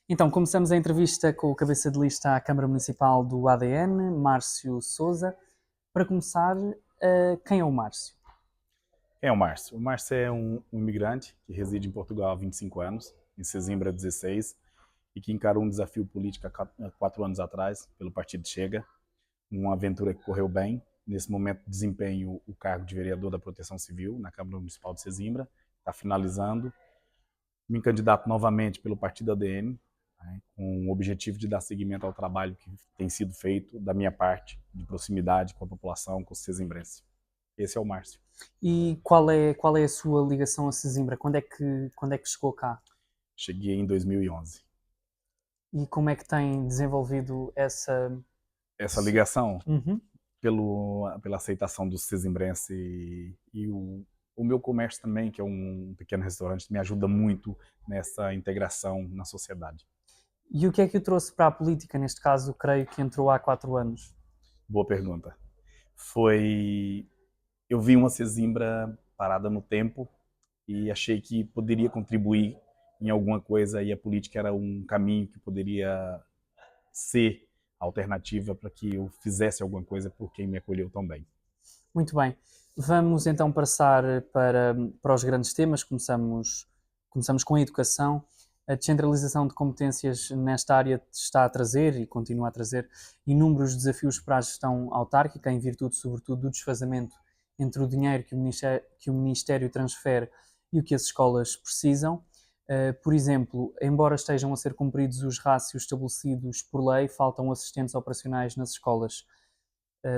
Então, começamos a entrevista com o cabeça de lista à Câmara Municipal do ADN, Márcio Souza. Para começar, quem é o Márcio? Quem é o Márcio? O Márcio é um imigrante que reside em Portugal há 25 anos, em Sesimbra há 16, e que encarou um desafio político há 4 anos atrás, pelo Partido Chega, uma aventura que correu bem. Nesse momento, desempenho o cargo de vereador da Proteção Civil na Câmara Municipal de Sesimbra, está finalizando. Me candidato novamente pelo Partido ADN, né, com o objetivo de dar seguimento ao trabalho que tem sido feito da minha parte, de proximidade com a população, com os sesimbrenses. Esse é o Márcio. E qual é a sua ligação a Sesimbra? Quando é que chegou cá? Cheguei em 2011. E como é que tem desenvolvido essa... Essa ligação Uhum. pela aceitação do Sesimbrense e o meu comércio também, que é um pequeno restaurante, me ajuda muito nessa integração na sociedade. E o que é que o trouxe para a política? Neste caso, creio que entrou há 4 anos. Boa pergunta. Foi... Eu vi uma Sesimbra parada no tempo e achei que poderia contribuir em alguma coisa, e a política era um caminho que poderia ser a alternativa para que eu fizesse alguma coisa por quem me acolheu tão bem. Muito bem. Vamos então passar para os grandes temas. Começamos com a educação. A descentralização de competências nesta área está a trazer e continua a trazer inúmeros desafios para a gestão autárquica, em virtude, sobretudo, do desfazamento entre o dinheiro que o Ministério transfere e o que as escolas precisam. Por exemplo, embora estejam a ser cumpridos os rácios estabelecidos por lei, faltam assistentes operacionais nas escolas.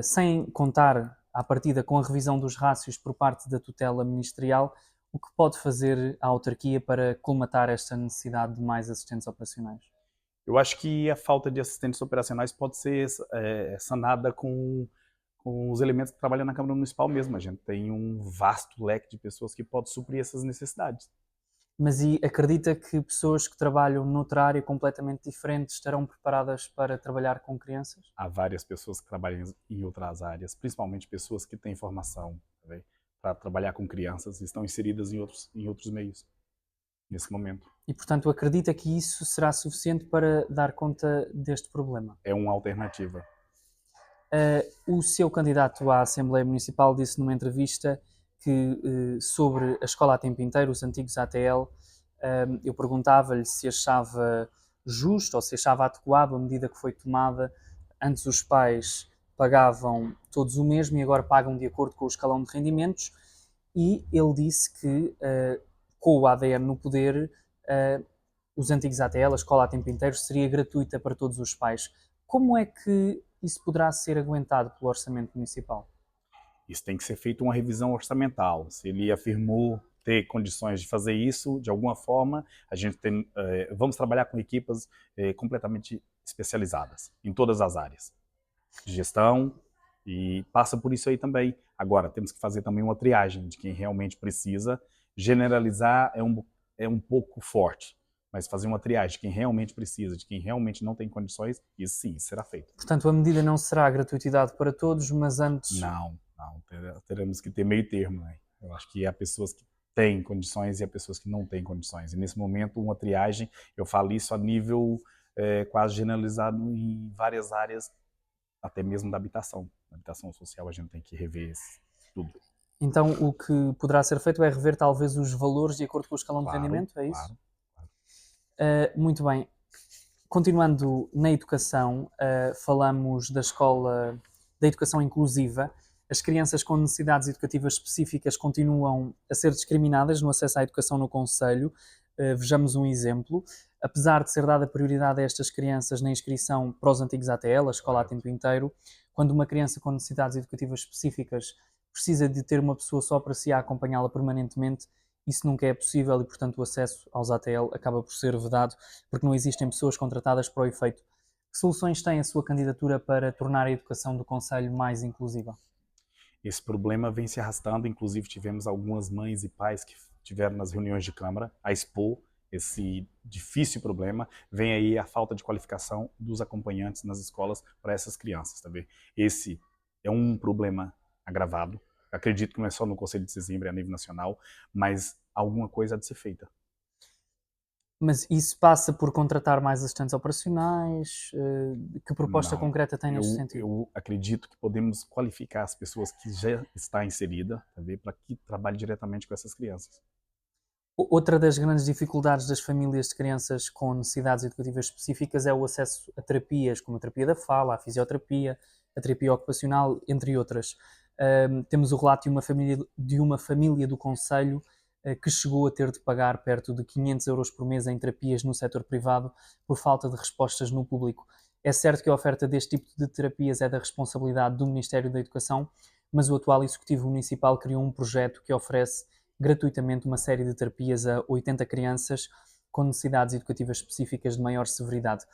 Sem contar, à partida, com a revisão dos rácios por parte da tutela ministerial, o que pode fazer a autarquia para colmatar esta necessidade de mais assistentes operacionais? Eu acho que a falta de assistentes operacionais pode ser sanada com os elementos que trabalham na Câmara Municipal mesmo. A gente tem um vasto leque de pessoas que pode suprir essas necessidades. Mas e acredita que pessoas que trabalham noutra área completamente diferente estarão preparadas para trabalhar com crianças? Há várias pessoas que trabalham em outras áreas, principalmente pessoas que têm formação para trabalhar com crianças e estão inseridas em outros meios nesse momento. E, portanto, acredita que isso será suficiente para dar conta deste problema? É uma alternativa. O seu candidato à Assembleia Municipal disse numa entrevista que, sobre a escola a tempo inteiro, os antigos ATL, eu perguntava-lhe se achava justo ou se achava adequado a medida que foi tomada. Antes os pais pagavam todos o mesmo e agora pagam de acordo com o escalão de rendimentos, e ele disse que, com o ADN no poder, os antigos ATL, a escola a tempo inteiro, seria gratuita para todos os pais. Como é que isso poderá ser aguentado pelo orçamento municipal? Isso tem que ser feito uma revisão orçamental. Se ele afirmou ter condições de fazer isso, de alguma forma, a gente vamos trabalhar com equipas completamente especializadas em todas as áreas de gestão, e passa por isso aí também. Agora, temos que fazer também uma triagem de quem realmente precisa. Generalizar é um pouco forte, mas fazer uma triagem de quem realmente precisa, de quem realmente não tem condições, isso sim, será feito. Portanto, a medida não será gratuidade para todos, mas antes... Não, teremos que ter meio termo, né? Eu acho que há pessoas que têm condições e há pessoas que não têm condições. E nesse momento, uma triagem, eu falo isso a nível quase generalizado em várias áreas, até mesmo da habitação. Na habitação social a gente tem que rever tudo. Então, o que poderá ser feito é rever talvez os valores de acordo com o escalão de Claro, rendimento, é isso? claro, claro. Muito bem. Continuando na educação, falamos da escola, da educação inclusiva. As crianças com necessidades educativas específicas continuam a ser discriminadas no acesso à educação no concelho. Vejamos um exemplo. Apesar de ser dada prioridade a estas crianças na inscrição para os antigos ATL, a escola a tempo Correto. inteiro, quando uma criança com necessidades educativas específicas precisa de ter uma pessoa só para si a acompanhá-la permanentemente, isso nunca é possível e, portanto, o acesso aos ATL acaba por ser vedado porque não existem pessoas contratadas para o efeito. Que soluções tem a sua candidatura para tornar a educação do Conselho mais inclusiva? Esse problema vem se arrastando, inclusive tivemos algumas mães e pais que tiveram nas reuniões de Câmara a expor esse difícil problema. Vem aí a falta de qualificação dos acompanhantes nas escolas para essas crianças, tá vendo? Esse é um problema agravado. Acredito que não é só no Conselho de Sesimbra, é a nível nacional, mas alguma coisa há de ser feita. Mas isso passa por contratar mais assistentes operacionais? Que proposta Não. concreta tem neste sentido? Eu acredito que podemos qualificar as pessoas que já está inserida, tá vendo, para que trabalhe diretamente com essas crianças. Outra das grandes dificuldades das famílias de crianças com necessidades educativas específicas é o acesso a terapias, como a terapia da fala, a fisioterapia, a terapia ocupacional, entre outras. Temos o relato de uma família do Conselho que chegou a ter de pagar perto de 500 euros por mês em terapias no setor privado por falta de respostas no público. É certo que a oferta deste tipo de terapias é da responsabilidade do Ministério da Educação, mas o atual Executivo Municipal criou um projeto que oferece gratuitamente uma série de terapias a 80 crianças com necessidades educativas específicas de maior severidade.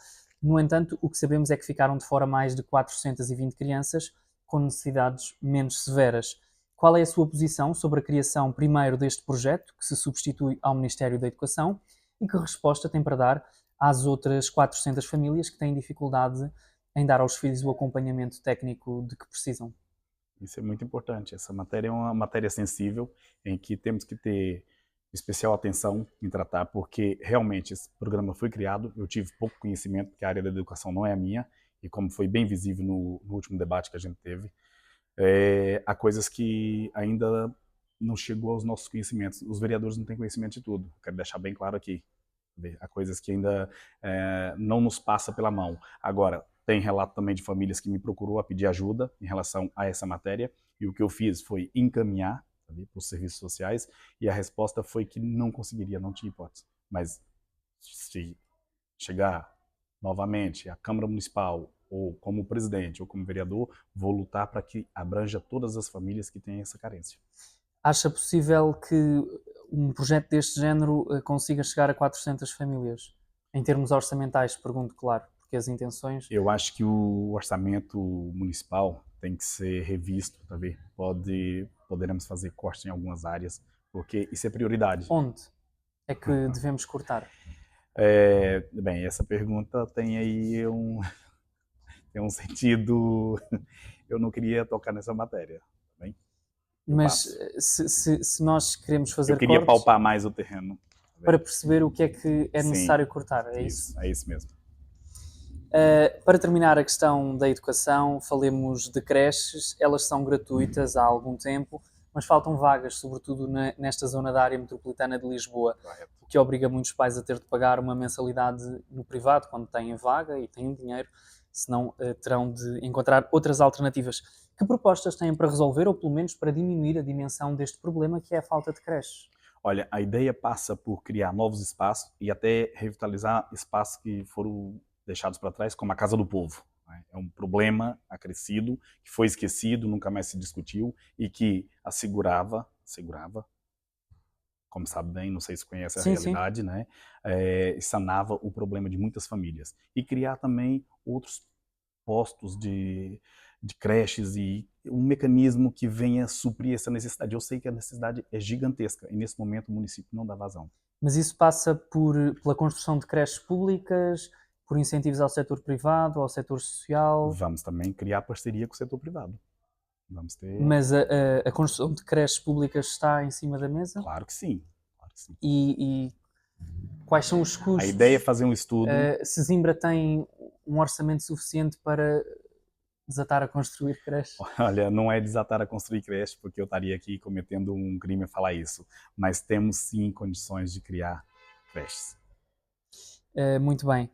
No entanto, o que sabemos é que ficaram de fora mais de 420 crianças com necessidades menos severas. Qual é a sua posição sobre a criação, primeiro, deste projeto, que se substitui ao Ministério da Educação, e que resposta tem para dar às outras 400 famílias que têm dificuldade em dar aos filhos o acompanhamento técnico de que precisam? Isso é muito importante. Essa matéria é uma matéria sensível em que temos que ter especial atenção em tratar, porque realmente esse programa foi criado, eu tive pouco conhecimento, porque a área da educação não é a minha, e como foi bem visível no último debate que a gente teve, há coisas que ainda não chegou aos nossos conhecimentos. Os vereadores não têm conhecimento de tudo, quero deixar bem claro aqui. Há coisas que ainda não nos passa pela mão. Agora, tem relato também de famílias que me procurou a pedir ajuda em relação a essa matéria, e o que eu fiz foi encaminhar para os serviços sociais, e a resposta foi que não conseguiria, não tinha hipótese. Mas se chegar novamente à Câmara Municipal, ou como presidente, ou como vereador, vou lutar para que abranja todas as famílias que têm essa carência. Acha possível que um projeto deste género consiga chegar a 400 famílias? Em termos orçamentais, pergunto, claro, porque as intenções... Eu acho que o orçamento municipal tem que ser revisto, tá vendo? Poderemos fazer cortes em algumas áreas, porque isso é prioridade. Onde é que devemos cortar? Bem, essa pergunta tem aí tem um sentido. Eu não queria tocar nessa matéria, tá bem? Mas se nós queremos Eu fazer queria cortes palpar mais o terreno. Tá para bem? perceber o que é Sim, necessário cortar, é isso? é isso mesmo. Para terminar a questão da educação, falemos de creches. Elas são gratuitas há algum tempo, mas faltam vagas, sobretudo nesta zona da área metropolitana de Lisboa, Correto. o que obriga muitos pais a ter de pagar uma mensalidade no privado quando têm vaga e têm dinheiro, senão terão de encontrar outras alternativas. Que propostas têm para resolver, ou pelo menos para diminuir a dimensão deste problema, que é a falta de creches? Olha, a ideia passa por criar novos espaços e até revitalizar espaços que foram deixados para trás, como a Casa do Povo. É um problema acrescido, que foi esquecido, nunca mais se discutiu, e que assegurava, como sabe bem, não sei se conhece a Sim, sim. realidade, né? Sanava o problema de muitas famílias. E criar também outros postos de creches e um mecanismo que venha suprir essa necessidade. Eu sei que a necessidade é gigantesca e nesse momento o município não dá vazão. Mas isso passa pela construção de creches públicas, por incentivos ao setor privado, ao setor social. Vamos também criar parceria com o setor privado. Vamos ter... Mas a construção de creches públicas está em cima da mesa? Claro que sim. Claro que sim. E quais são os custos? A ideia é fazer um estudo. Se Zimbra tem um orçamento suficiente para desatar a construir creches? Olha, não é desatar a construir creche, porque eu estaria aqui cometendo um crime a falar isso. Mas temos sim condições de criar creches. Muito bem.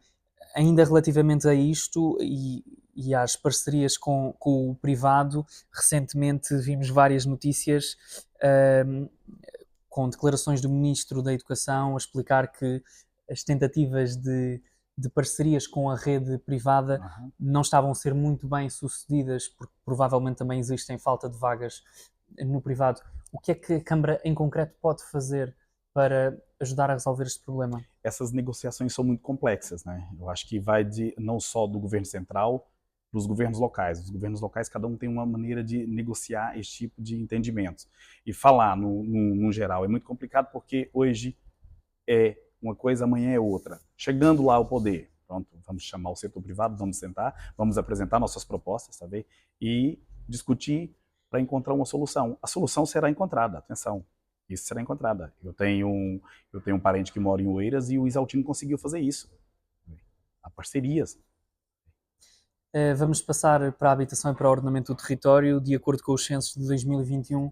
Ainda relativamente a isto e às parcerias com o privado, recentemente vimos várias notícias com declarações do Ministro da Educação a explicar que as tentativas de parcerias com a rede privada não estavam a ser muito bem sucedidas, porque provavelmente também existem falta de vagas no privado. O que é que a Câmara em concreto pode fazer para ajudar a resolver este problema? Essas negociações são muito complexas, né? Eu acho que vai não só do governo central para os governos locais. Os governos locais, cada um tem uma maneira de negociar esse tipo de entendimentos. E falar no geral é muito complicado, porque hoje é uma coisa, amanhã é outra. Chegando lá ao poder, pronto, vamos chamar o setor privado, vamos sentar, vamos apresentar nossas propostas, tá vendo? E discutir para encontrar uma solução. A solução será encontrada, atenção. Isso será encontrada. Eu tenho um parente que mora em Oeiras e o Isaltino conseguiu fazer isso. Há parcerias. Vamos passar para a habitação e para o ordenamento do território. De acordo com os censos de 2021,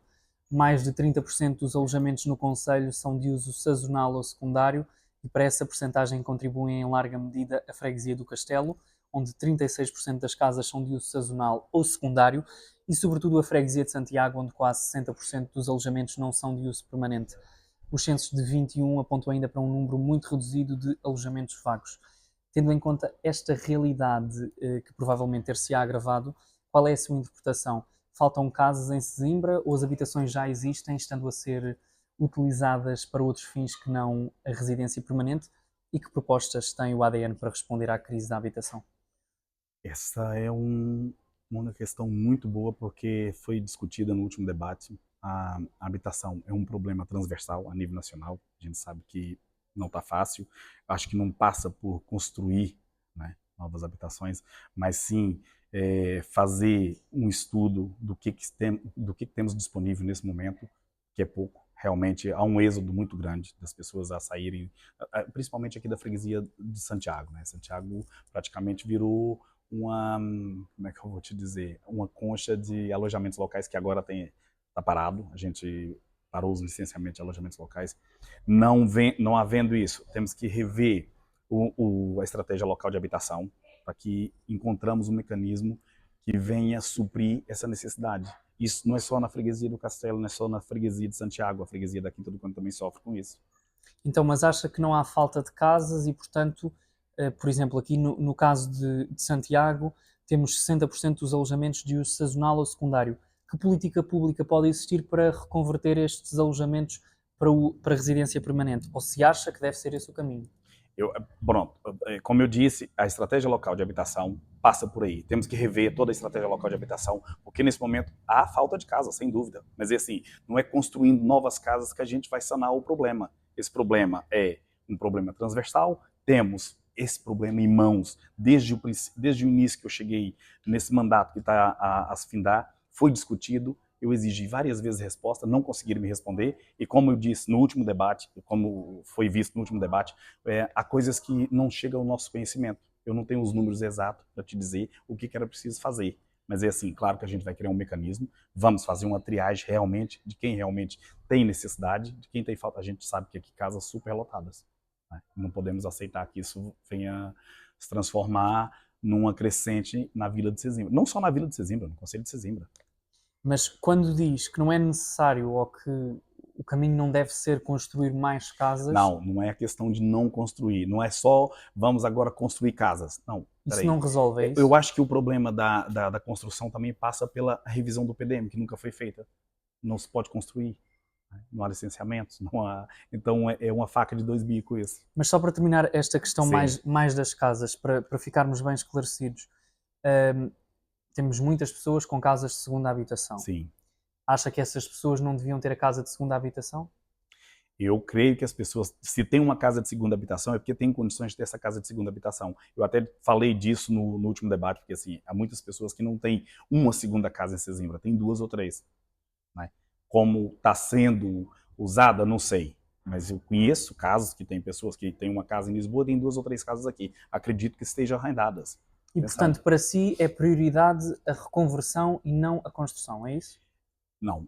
mais de 30% dos alojamentos no concelho são de uso sazonal ou secundário, e para essa percentagem contribuem em larga medida a freguesia do Castelo, onde 36% das casas são de uso sazonal ou secundário, e sobretudo a freguesia de Santiago, onde quase 60% dos alojamentos não são de uso permanente. Os censos de 21 apontam ainda para um número muito reduzido de alojamentos vagos. Tendo em conta esta realidade, que provavelmente ter-se-á agravado, qual é a sua interpretação? Faltam casas em Sesimbra ou as habitações já existem, estando a ser utilizadas para outros fins que não a residência permanente? E que propostas tem o ADN para responder à crise da habitação? Essa é uma questão muito boa porque foi discutida no último debate. A habitação é um problema transversal a nível nacional. A gente sabe que não está fácil. Acho que não passa por construir, né, novas habitações, mas sim fazer um estudo do que temos disponível nesse momento, que é pouco. Realmente há um êxodo muito grande das pessoas a saírem, principalmente aqui da freguesia de Santiago, né? Santiago praticamente virou uma, como é que eu vou te dizer, uma concha de alojamentos locais que agora está parado. A gente parou os licenciamentos de alojamentos locais. Não havendo isso, temos que rever a estratégia local de habitação para que encontramos um mecanismo que venha suprir essa necessidade. Isso não é só na freguesia do Castelo, não é só na freguesia de Santiago, a freguesia da Quinta do Conde também sofre com isso. Então, mas acha que não há falta de casas e, portanto, por exemplo, aqui no caso de Santiago, temos 60% dos alojamentos de uso sazonal ou secundário. Que política pública pode existir para reconverter estes alojamentos para residência permanente? Ou se acha que deve ser esse o caminho? Pronto, como eu disse, a estratégia local de habitação passa por aí. Temos que rever toda a estratégia local de habitação, porque nesse momento há falta de casa, sem dúvida. Mas assim, não é construindo novas casas que a gente vai sanar o problema. Esse problema é um problema transversal. Temos esse problema em mãos desde o início que eu cheguei nesse mandato que está a se findar. Foi discutido. Eu exigi várias vezes resposta, não conseguiram me responder, e como eu disse no último debate, como foi visto no último debate, há coisas que não chegam ao nosso conhecimento. Eu não tenho os números exatos para te dizer o que era preciso fazer. Mas é assim, claro que a gente vai criar um mecanismo, vamos fazer uma triagem realmente de quem realmente tem necessidade, de quem tem falta. A gente sabe que aqui casas superlotadas, né? Não podemos aceitar que isso venha se transformar numa crescente na Vila de Sesimbra. Não só na Vila de Sesimbra, no Concelho de Sesimbra. Mas quando diz que não é necessário ou que o caminho não deve ser construir mais casas... Não é a questão de não construir. Não é só vamos agora construir casas. Não, isso não resolve, é isso? Eu acho que o problema da construção também passa pela revisão do PDM, que nunca foi feita. Não se pode construir. Não há licenciamentos. Não há... Então é uma faca de dois bicos isso. Mas só para terminar esta questão mais das casas, para ficarmos bem esclarecidos. Temos muitas pessoas com casas de segunda habitação. Sim. Acha que essas pessoas não deviam ter a casa de segunda habitação? Eu creio que as pessoas, se tem uma casa de segunda habitação, é porque tem condições de ter essa casa de segunda habitação. Eu até falei disso no último debate, porque assim, há muitas pessoas que não têm uma segunda casa em Sesimbra, tem duas ou três, né? Como está sendo usada, não sei. Mas eu conheço casos que tem pessoas que têm uma casa em Lisboa e tem duas ou três casas aqui. Acredito que estejam arrendadas. E, portanto, para si é prioridade a reconversão e não a construção, é isso? Não.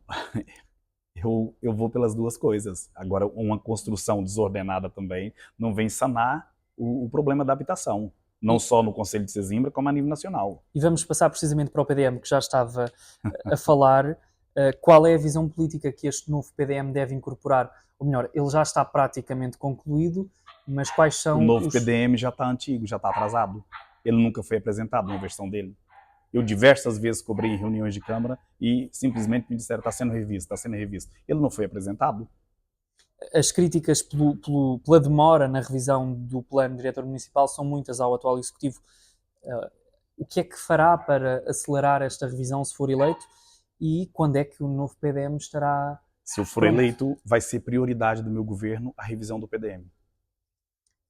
Eu vou pelas duas coisas. Agora, uma construção desordenada também não vem sanar o problema da habitação. Não só no Concelho de Sesimbra, como a nível nacional. E vamos passar precisamente para o PDM, que já estava a falar. Qual é a visão política que este novo PDM deve incorporar? Ou melhor, ele já está praticamente concluído, mas quais são os... O novo PDM já está antigo, já está atrasado. Ele nunca foi apresentado na versão dele. Eu diversas vezes cobrei em reuniões de Câmara e simplesmente me disseram está sendo revisto, está sendo revisto. Ele não foi apresentado. As críticas pela demora na revisão do plano diretor municipal são muitas ao atual Executivo. O que é que fará para acelerar esta revisão se for eleito? E quando é que o novo PDM estará... Se eu for eleito, vai ser prioridade do meu governo a revisão do PDM.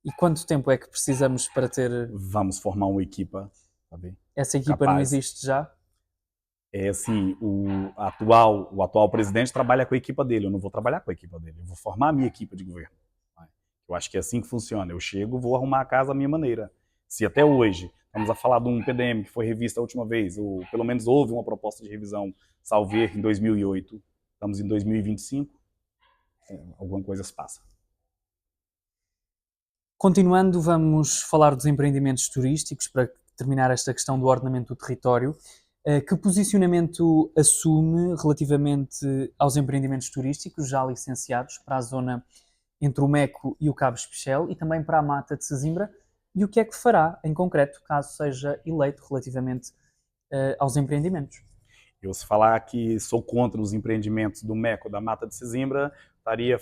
E quanto tempo é que precisamos para ter... Vamos formar uma equipa, sabe? Essa equipa capaz. Não existe já? É assim, o atual presidente trabalha com a equipa dele, eu não vou trabalhar com a equipa dele, eu vou formar a minha equipe de governo. Eu acho que é assim que funciona. Eu chego, vou arrumar a casa à minha maneira. Se até hoje estamos a falar de um PDM que foi revista a última vez, ou pelo menos houve uma proposta de revisão, salvo erro, em 2008, estamos em 2025, alguma coisa se passa. Continuando, vamos falar dos empreendimentos turísticos para terminar esta questão do ordenamento do território. Que posicionamento assume relativamente aos empreendimentos turísticos já licenciados para a zona entre o Meco e o Cabo Especial e também para a Mata de Sesimbra? E o que é que fará, em concreto, caso seja eleito relativamente aos empreendimentos? Eu, se falar que sou contra os empreendimentos do MECO, da Mata de Sesimbra, estaria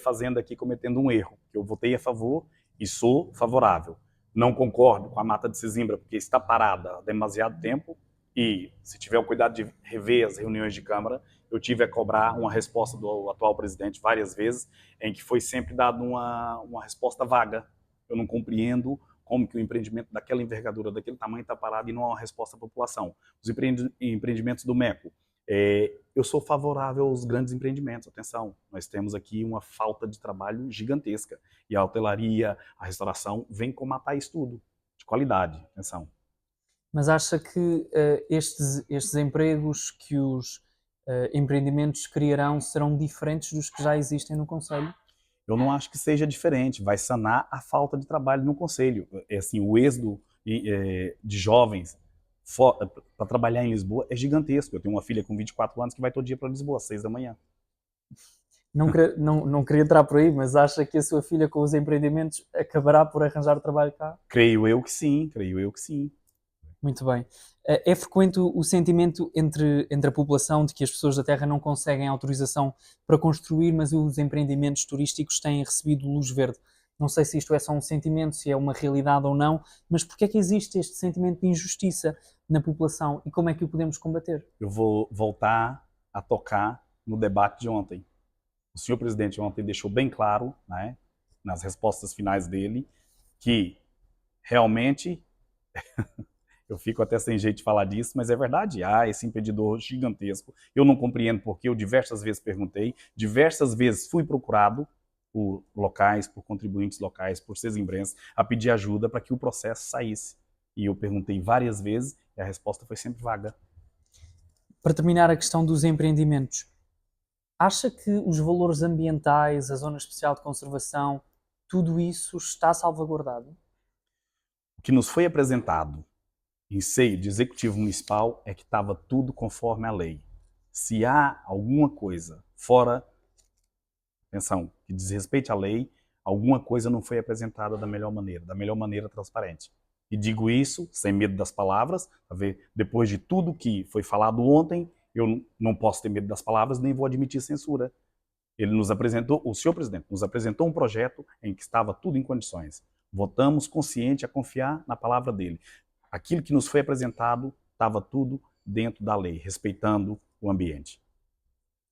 cometendo um erro, que eu votei a favor e sou favorável. Não concordo com a Mata de Sesimbra porque está parada há demasiado tempo e, se tiver o cuidado de rever as reuniões de Câmara, eu tive a cobrar uma resposta do atual presidente várias vezes, em que foi sempre dado uma resposta vaga. Eu não compreendo como que o empreendimento daquela envergadura, daquele tamanho, está parado e não há uma resposta à população. Os empreendimentos do MECO, eu sou favorável aos grandes empreendimentos. Atenção, nós temos aqui uma falta de trabalho gigantesca. E a hotelaria, a restauração, vem comatar isso tudo, de qualidade. Atenção. Mas acha que estes empregos que os empreendimentos criarão serão diferentes dos que já existem no Conselho? Eu não acho que seja diferente. Vai sanar a falta de trabalho no Conselho. Assim, o êxodo de jovens para trabalhar em Lisboa é gigantesco. Eu tenho uma filha com 24 anos que vai todo dia para Lisboa, às 6 da manhã. Não queria entrar por aí, mas acha que a sua filha com os empreendimentos acabará por arranjar trabalho cá? Creio eu que sim, creio eu que sim. Muito bem. É frequente o sentimento entre a população de que as pessoas da Terra não conseguem autorização para construir, mas os empreendimentos turísticos têm recebido luz verde. Não sei se isto é só um sentimento, se é uma realidade ou não, mas porquê é que existe este sentimento de injustiça na população e como é que o podemos combater? Eu vou voltar a tocar no debate de ontem. O senhor presidente ontem deixou bem claro, né, nas respostas finais dele, que realmente eu fico até sem jeito de falar disso, mas é verdade, há esse impedidor gigantesco. Eu não compreendo porque eu diversas vezes perguntei, diversas vezes fui procurado por locais, por contribuintes locais, por sesimbrenses, a pedir ajuda para que o processo saísse. E eu perguntei várias vezes e a resposta foi sempre vaga. Para terminar a questão dos empreendimentos, acha que os valores ambientais, a zona especial de conservação, tudo isso está salvaguardado? O que nos foi apresentado em seio de executivo municipal é que estava tudo conforme a lei. Se há alguma coisa fora, atenção, que diz respeito à lei, alguma coisa não foi apresentada da melhor maneira transparente. E digo isso sem medo das palavras, tá ver? Depois de tudo que foi falado ontem, eu não posso ter medo das palavras, nem vou admitir censura. Ele nos apresentou, o senhor presidente nos apresentou um projeto em que estava tudo em condições. Votamos consciente a confiar na palavra dele. Aquilo que nos foi apresentado estava tudo dentro da lei, respeitando o ambiente.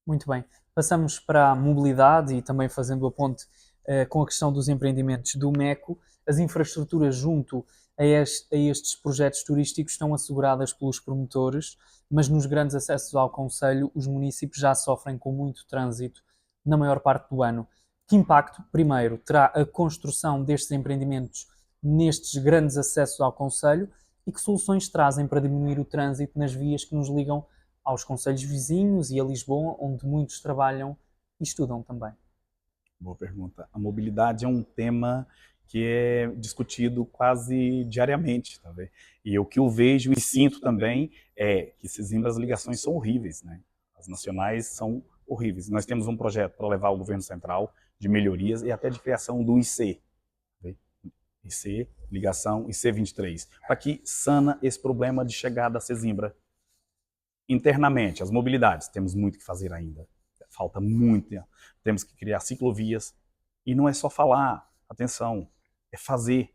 Muito bem. Passamos para a mobilidade e também fazendo a ponte com a questão dos empreendimentos do MECO. As infraestruturas junto a estes projetos turísticos estão asseguradas pelos promotores, mas nos grandes acessos ao Conselho, os municípios já sofrem com muito trânsito na maior parte do ano. Que impacto, primeiro, terá a construção destes empreendimentos nestes grandes acessos ao Conselho e que soluções trazem para diminuir o trânsito nas vias que nos ligam aos concelhos vizinhos e a Lisboa, onde muitos trabalham e estudam também? Boa pergunta. A mobilidade é um tema que é discutido quase diariamente, tá vendo? E o que eu vejo e sinto também é que as ligações são horríveis, né? As nacionais são horríveis. Nós temos um projeto para levar ao governo central de melhorias e até de criação do IC, tá vendo? IC, ligação IC23, para que sana esse problema de chegada a Sesimbra. Internamente, as mobilidades, temos muito que fazer ainda. Falta muito. Temos que criar ciclovias. E não é só falar, atenção, é fazer.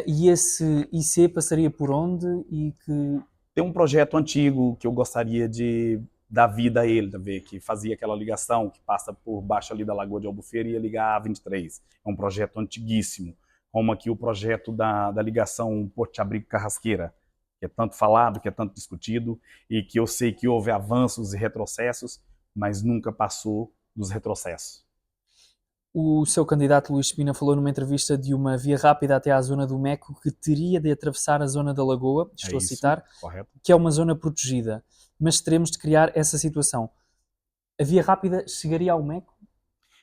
E esse IC passaria por onde e que... Tem um projeto antigo que eu gostaria de dar vida a ele, tá ver, que fazia aquela ligação que passa por baixo ali da Lagoa de Albufeira e ia ligar a 23. É um projeto antiguíssimo, como aqui o projeto da ligação Porto de Abrigo Carrasqueira. que é tanto falado, que é tanto discutido, e que eu sei que houve avanços e retrocessos, mas nunca passou dos retrocessos. O seu candidato Luís Espina falou numa entrevista de uma via rápida até à zona do Meco que teria de atravessar a zona da Lagoa, É estou a isso, citar, correto? que é uma zona protegida. Mas teremos de criar essa situação. A via rápida chegaria ao Meco?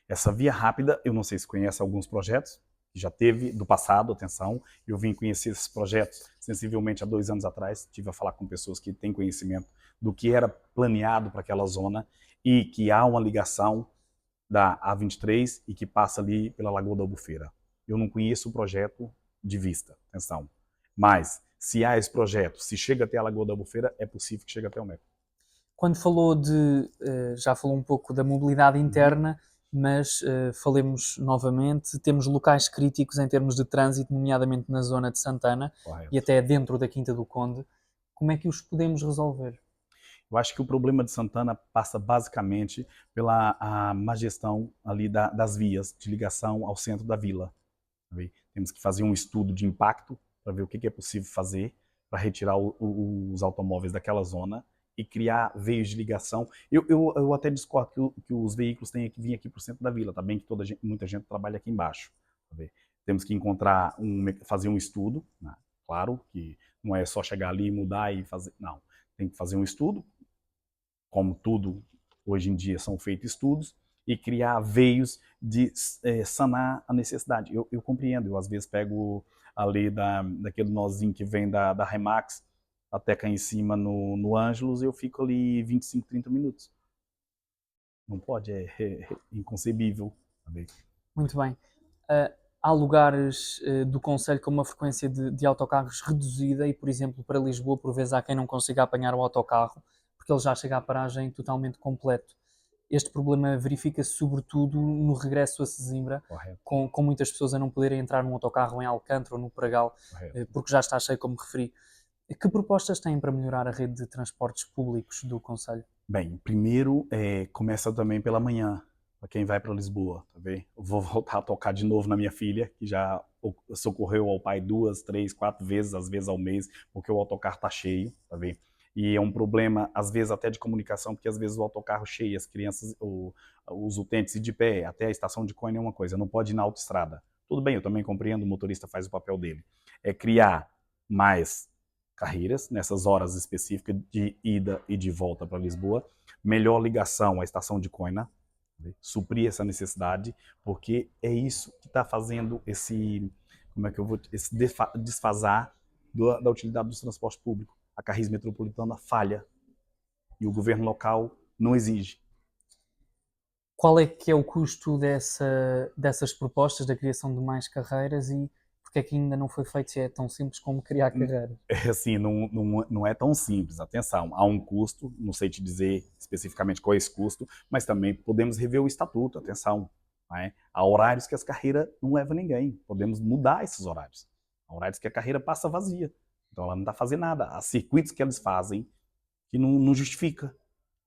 Essa via rápida, eu não sei se conhece alguns projetos, que já teve do passado, atenção, eu vim conhecer esses projetos sensivelmente há 2 anos atrás, tive a falar com pessoas que têm conhecimento do que era planeado para aquela zona e que há uma ligação da A23 e que passa ali pela Lagoa da Albufeira. Eu não conheço o projeto de vista, atenção, mas se há esse projeto, se chega até a Lagoa da Albufeira, é possível que chegue até o Meco. Quando falou já falou um pouco da mobilidade interna, mas falemos novamente, temos locais críticos em termos de trânsito, nomeadamente na zona de Santana e Correto. até dentro da Quinta do Conde. Como é que os podemos resolver? Eu acho que o problema de Santana passa basicamente pela a má gestão ali das vias de ligação ao centro da vila. Sabe? Temos que fazer um estudo de impacto para ver o que é possível fazer para retirar os automóveis daquela zona e criar veios de ligação. Eu até discordo que os veículos têm que vir aqui para o centro da vila, tá bem que muita gente trabalha aqui embaixo. Sabe? Temos que fazer um estudo, né? Claro que não é só chegar ali e mudar e fazer, não. Tem que fazer um estudo, como tudo hoje em dia são feitos estudos, e criar veios de sanar a necessidade. Eu compreendo, eu às vezes pego ali daquele nozinho que vem da Remax até cá em cima no Ângelos, eu fico ali 25, 30 minutos. Não pode, é inconcebível. Sabe? Muito bem. Há lugares do Conselho com uma frequência de autocarros reduzida e, por exemplo, para Lisboa, por vezes há quem não consiga apanhar o autocarro porque ele já chega à paragem totalmente completo. Este problema verifica-se sobretudo no regresso a Sesimbra, Correto, com muitas pessoas a não poderem entrar num autocarro em Alcântara ou no Pregal, correto. porque já está cheio, como referi. Que propostas têm para melhorar a rede de transportes públicos do Conselho? Bem, primeiro começa também pela manhã, para quem vai para Lisboa, tá vendo? Eu vou voltar a tocar de novo na minha filha, que já socorreu ao pai 2, 3, 4 vezes, às vezes ao mês, porque o autocarro tá cheio, tá vendo? E é um problema, às vezes, até de comunicação, porque às vezes o autocarro cheio, as crianças, os utentes ir de pé, até a estação de Coina é uma coisa, não pode ir na autoestrada. Tudo bem, eu também compreendo, o motorista faz o papel dele. É criar mais carreiras, nessas horas específicas de ida e de volta para Lisboa, melhor ligação à estação de Coina, suprir essa necessidade, porque é isso que está fazendo esse desfasar da utilidade dos transportes públicos. A Carris Metropolitana falha e o governo local não exige. Qual é que é o custo dessas propostas da criação de mais carreiras e porque é que ainda não foi feito se é tão simples como criar carreiras? É assim, não é tão simples. Atenção, há um custo, não sei te dizer especificamente qual é esse custo, mas também podemos rever o estatuto, atenção. Né? Há horários que as carreiras não levam ninguém, podemos mudar esses horários. Há horários que a carreira passa vazia, então ela não está fazendo nada. Há circuitos que eles fazem que não justifica.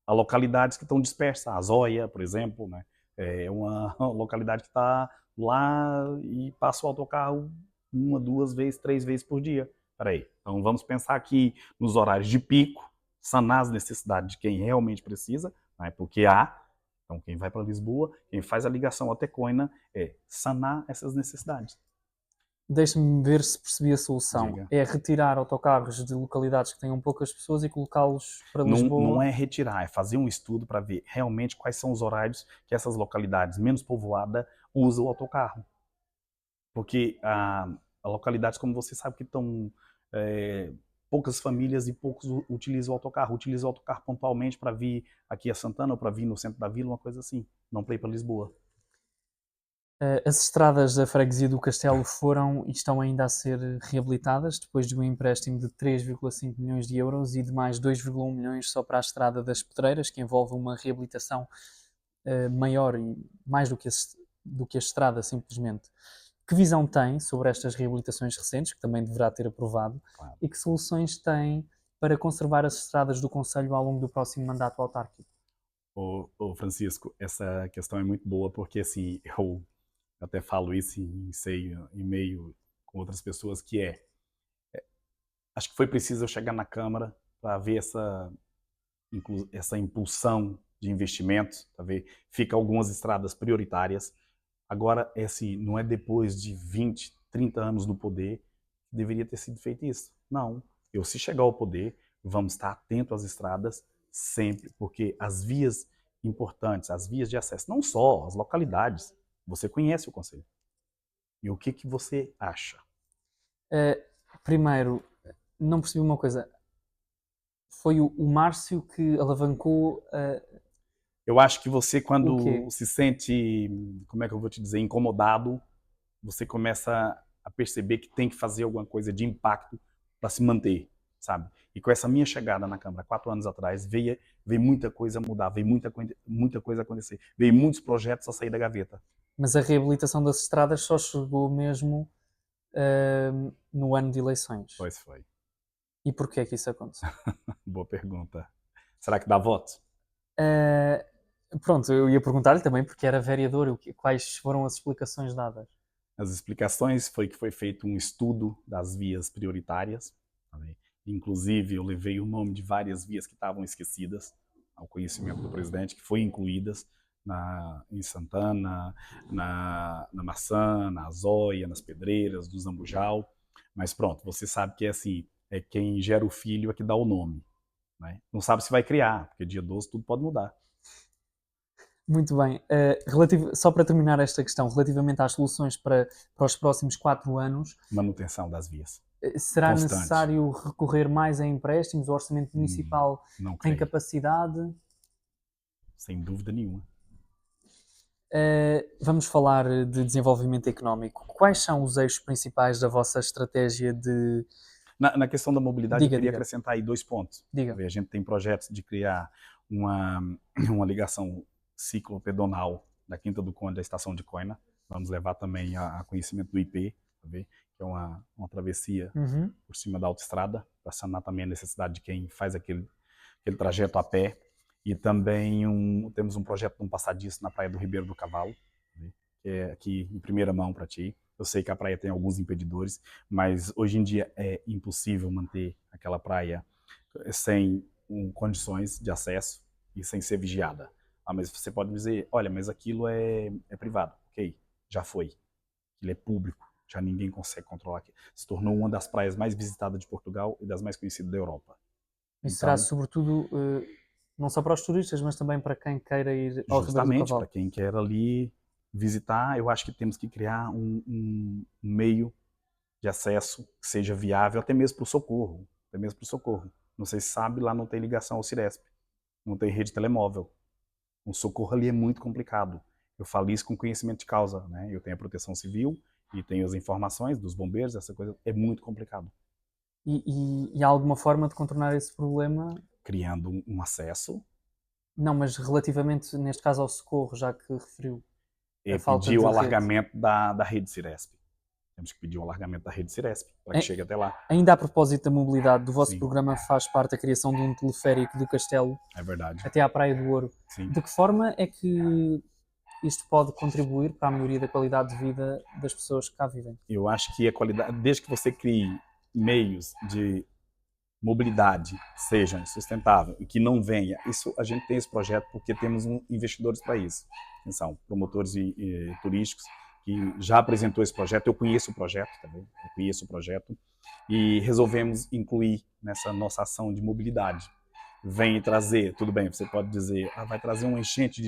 Há localidades que estão dispersas, a Zóia, por exemplo, né? É uma localidade que está lá e passa o autocarro 1, 2 vezes, 3 vezes por dia. Peraí, então vamos pensar aqui nos horários de pico, sanar as necessidades de quem realmente precisa, né? Porque há, então quem vai para Lisboa, quem faz a ligação até Coina, é sanar essas necessidades. Deixe-me ver se percebi a solução. Diga. É retirar autocarros de localidades que tenham poucas pessoas e colocá-los para Não Lisboa. é retirar, é fazer um estudo para ver realmente quais são os horários que essas localidades menos povoadas usam o autocarro. Porque a localidades, como você sabe, que estão poucas famílias e poucos utilizam o autocarro pontualmente para vir aqui a Santana ou para vir no centro da vila, uma coisa assim, não para ir para Lisboa. As estradas da freguesia do Castelo foram e estão ainda a ser reabilitadas depois de um empréstimo de 3,5 milhões de euros e de mais 2,1 milhões só para a estrada das Pedreiras, que envolve uma reabilitação maior e mais do que a estrada, simplesmente. Que visão tem sobre estas reabilitações recentes, que também deverá ter aprovado, Claro. e que soluções tem para conservar as estradas do Conselho ao longo do próximo mandato autárquico? Ô Francisco, essa questão é muito boa, porque assim, eu até falo isso em meio com outras pessoas, que acho que foi preciso eu chegar na Câmara para ver essa impulsão de investimentos, tá ver? Fica algumas estradas prioritárias. Agora, assim, não é depois de 20, 30 anos no poder que deveria ter sido feito isso. Não. Eu, se chegar ao poder, vamos estar atento às estradas sempre, porque as vias importantes, as vias de acesso, não só as localidades, você conhece o concelho. E o que você acha? Eh, primeiro, não percebi uma coisa. Foi o Márcio que alavancou Eu acho que você, o quando quê? se sente, como é que eu vou te dizer, incomodado, você começa a perceber que tem que fazer alguma coisa de impacto para se manter, sabe? E com essa minha chegada na Câmara 4 anos atrás, veio muita coisa mudar, veio muita coisa acontecer, veio muitos projetos a sair da gaveta. Mas a reabilitação das estradas só chegou mesmo no ano de eleições. Pois foi. E porquê é que isso aconteceu? Boa pergunta. Será que dá votos? Eh, pronto, eu ia perguntar-lhe também porque era vereador, quais foram as explicações dadas? As explicações foi que foi feito um estudo das vias prioritárias. Tá. Inclusive, eu levei o nome de várias vias que estavam esquecidas ao conhecimento do presidente, que foi incluídas em Santana, na Maçã, na Azóia, nas Pedreiras, do Zambujal. Mas pronto, você sabe que é assim, é quem gera o filho é que dá o nome. Né? Não sabe se vai criar, porque dia 12 tudo pode mudar. Muito bem. Só para terminar esta questão, relativamente às soluções para os próximos 4 anos, Manutenção das vias. será Constante. necessário recorrer mais a empréstimos? O Orçamento Municipal Não tem creio. capacidade? Sem dúvida nenhuma. Vamos falar de desenvolvimento económico. Quais são os eixos principais da vossa estratégia de. Na questão da mobilidade, eu Diga, queria diga, acrescentar aí 2 pontos. diga. A gente tem projetos de criar uma, uma ligação ciclopedonal da Quinta do Conde à Estação de Coina. Vamos levar também a conhecimento do IP, tá ver? Que é uma travessia Uhum. por cima da autoestrada, para sanar também a necessidade de quem faz aquele trajeto a pé. E também temos um projeto de um passadiço na Praia do Ribeiro do Cavalo, né? Que é aqui em primeira mão para ti. Eu sei que a praia tem alguns impedidores, mas hoje em dia é impossível manter aquela praia sem condições de acesso e sem ser vigiada. Ah, mas você pode dizer, olha, mas aquilo é privado. Ok, já foi. Aquilo é público, já ninguém consegue controlar. Se tornou uma das praias mais visitadas de Portugal e das mais conhecidas da Europa. Isso será Então, sobretudo não só para os turistas, mas também para quem queira ir ao Ribeiro do justamente para Cavalo. quem quer ali visitar, eu acho que temos que criar um meio de acesso que seja viável até mesmo para o socorro. Até mesmo para o socorro. Não sei se sabe, lá não tem ligação ao Ciresp. Não tem rede telemóvel. O socorro ali é muito complicado. Eu falo isso com conhecimento de causa. Né? Eu tenho a proteção civil e tenho as informações dos bombeiros, essa coisa. É muito complicado. E há alguma forma de contornar esse problema? Criando um acesso, Não, mas relativamente, neste caso, ao socorro, já que referiu a falta pedir o de rede. alargamento da rede Ciresp. Temos que pedir o alargamento da rede Ciresp para que É, chegue até lá. ainda a propósito da mobilidade, do vosso Sim, programa faz parte a criação de um teleférico do Castelo é verdade. até à Praia do Ouro. Sim. De que forma é que isto pode contribuir para a melhoria da qualidade de vida das pessoas que cá vivem? Eu acho que a qualidade, desde que você crie meios de mobilidade sejam sustentável e que não venha, isso a gente tem esse projeto porque temos investidores para isso. São promotores turísticos que já apresentou esse projeto, eu conheço o projeto também, eu conheço o projeto e resolvemos incluir nessa nossa ação de mobilidade. Vem trazer, tudo bem, você pode dizer, vai trazer uma enchente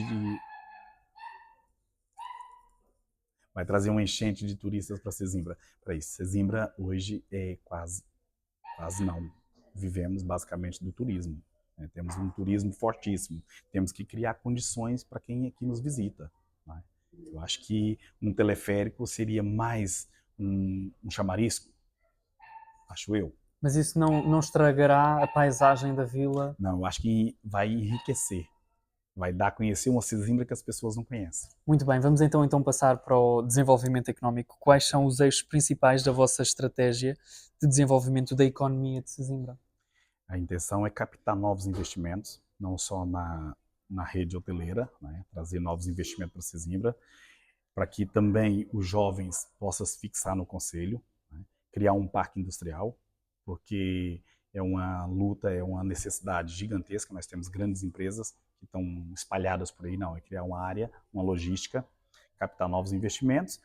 vai trazer uma enchente de turistas para Sesimbra. Para isso, Sesimbra hoje é quase não. Vivemos basicamente do turismo. Né? Temos um turismo fortíssimo. Temos que criar condições para quem aqui nos visita. Né? Eu acho que um teleférico seria mais um chamarisco, acho eu. Mas isso não estragará a paisagem da vila? Não, eu acho que vai enriquecer. Vai dar a conhecer uma Sesimbra que as pessoas não conhecem. Muito bem, vamos então passar para o desenvolvimento económico. Quais são os eixos principais da vossa estratégia de desenvolvimento da economia de Sesimbra? A intenção é captar novos investimentos, não só na rede hoteleira, né? Trazer novos investimentos para Sesimbra, para que também os jovens possam se fixar no concelho, né? Criar um parque industrial. porque é uma luta, é uma necessidade gigantesca. Nós temos grandes empresas que estão espalhadas por aí, não, é criar uma área, uma logística, captar novos investimentos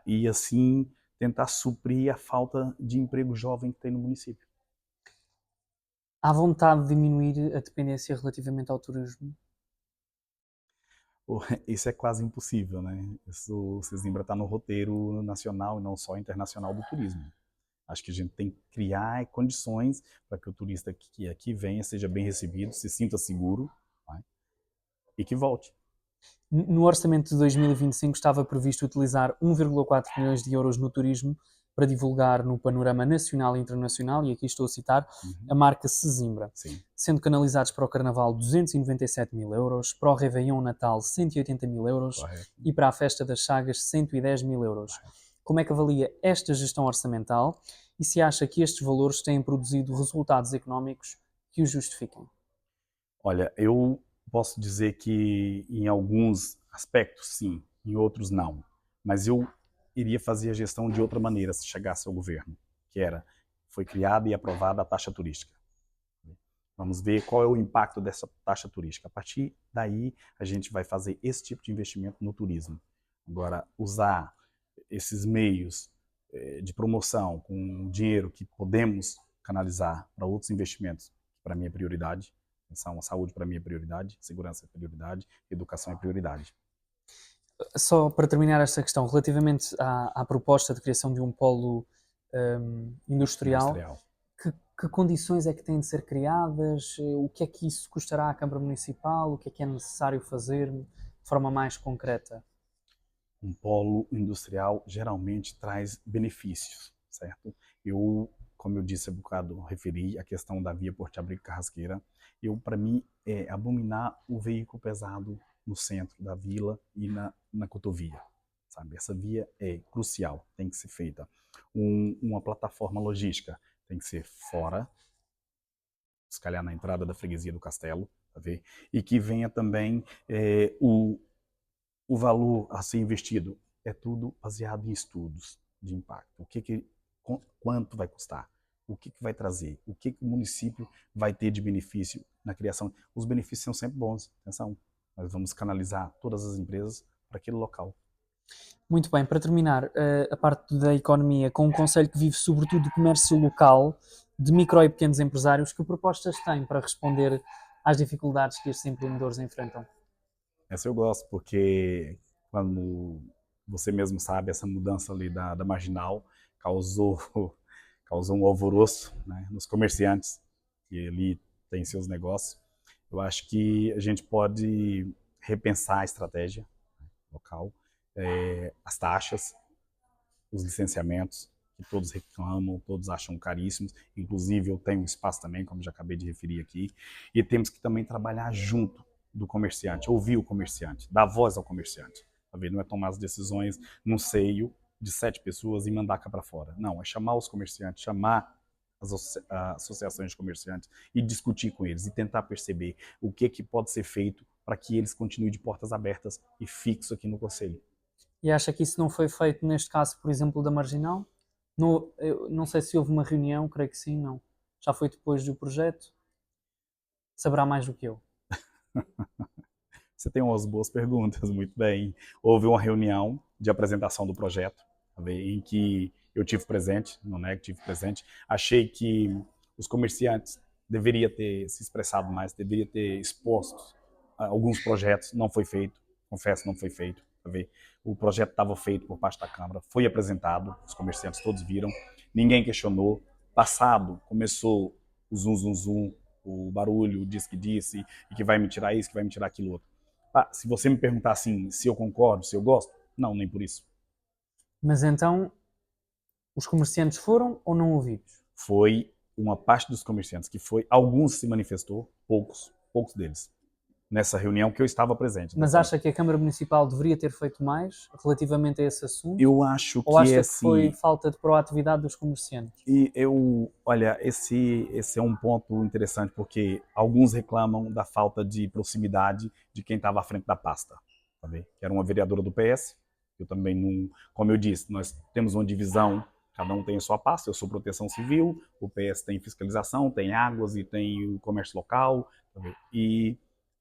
e assim tentar suprir a falta de emprego jovem que tem no município. Há vontade de diminuir a dependência relativamente ao turismo? Isso é quase impossível, né? Isso, o Sesimbra está no roteiro nacional e não só internacional do turismo. Acho que a gente tem que criar condições para que o turista que aqui venha seja bem recebido, se sinta seguro, né? E que volte. No orçamento de 2025 estava previsto utilizar 1,4 milhões de euros no turismo para divulgar no panorama nacional e internacional, e aqui estou a citar, a marca Sesimbra, Sim. sendo canalizados para o Carnaval 297 mil euros, para o Réveillon Natal 180 mil euros Correto. e para a Festa das Chagas 110 mil euros. Como é que avalia esta gestão orçamental e se acha que estes valores têm produzido resultados económicos que os justifiquem? Olha, eu posso dizer que em alguns aspectos sim, em outros não. Mas eu iria fazer a gestão de outra maneira se chegasse ao governo, que foi criada e aprovada a taxa turística. Vamos ver qual é o impacto dessa taxa turística. A partir daí, a gente vai fazer esse tipo de investimento no turismo. Agora, usar esses meios de promoção com dinheiro que podemos canalizar para outros investimentos, que para mim é prioridade. A saúde para mim é prioridade, segurança é prioridade, educação é prioridade. Só para terminar esta questão, relativamente à proposta de criação de um polo industrial, que condições é que têm de ser criadas? O que é que isso custará à Câmara Municipal? O que é necessário fazer de forma mais concreta? Um polo industrial geralmente traz benefícios, certo? Como eu disse há bocado, referi a questão da via Porto Abrigo Carrasqueira. Para mim, é abominar o veículo pesado no centro da vila e na cotovia, sabe? Essa via é crucial, tem que ser feita. Uma plataforma logística tem que ser fora, se calhar na entrada da freguesia do Castelo, tá ver? E que venha também o valor a ser investido é tudo baseado em estudos de impacto. Quanto vai custar? O que vai trazer? O que o município vai ter de benefício na criação? Os benefícios são sempre bons. Atenção, nós vamos canalizar todas as empresas para aquele local. Muito bem, para terminar a parte da economia, com um concelho que vive sobretudo de comércio local, de micro e pequenos empresários, que propostas tem para responder às dificuldades que estes empreendedores enfrentam? Essa eu gosto, porque quando você mesmo sabe, essa mudança ali da Marginal causou um alvoroço, né, nos comerciantes que ali têm seus negócios. Eu acho que a gente pode repensar a estratégia local, as taxas, os licenciamentos, que todos reclamam, todos acham caríssimos. Inclusive, eu tenho um espaço também, como já acabei de referir aqui. E temos que também trabalhar junto do comerciante, ouvir o comerciante, dar voz ao comerciante. Tá vendo? Não é tomar as decisões no seio de 7 pessoas e mandar cá para fora. Não, é chamar os comerciantes, chamar as associações de comerciantes e discutir com eles e tentar perceber o que pode ser feito para que eles continuem de portas abertas e fixo aqui no Conselho. E acha que isso não foi feito neste caso, por exemplo, da Marginal? Eu não sei se houve uma reunião, creio que sim, não. Já foi depois do projeto? Saberá mais do que eu. Você tem umas boas perguntas, muito bem. Houve uma reunião de apresentação do projeto, em que eu tive presente, não nego que tive presente. Achei que os comerciantes deveriam ter se expressado mais, deveriam ter exposto alguns projetos. Não foi feito, confesso, não foi feito. O projeto estava feito por parte da Câmara, foi apresentado, os comerciantes todos viram, ninguém questionou. Passado, começou o zum, zum, zum, o barulho, o diz que disse, e que vai me tirar isso, que vai me tirar aquilo outro. Se você me perguntar assim, se eu concordo, se eu gosto, não, nem por isso. Mas então, os comerciantes foram ou não ouvidos? Foi uma parte dos comerciantes que foi, alguns se manifestou, poucos deles, nessa reunião que eu estava presente. Mas acha que a Câmara Municipal deveria ter feito mais relativamente a esse assunto? Eu acho que ou acha que foi falta de proatividade dos comerciantes? Olha, esse é um ponto interessante, porque alguns reclamam da falta de proximidade de quem estava à frente da pasta, sabe? Que era uma vereadora do PS. Eu também não, como eu disse, nós temos uma divisão Cada um tem a sua pasta, eu sou proteção civil, o PS tem fiscalização, tem águas e tem o comércio local. E,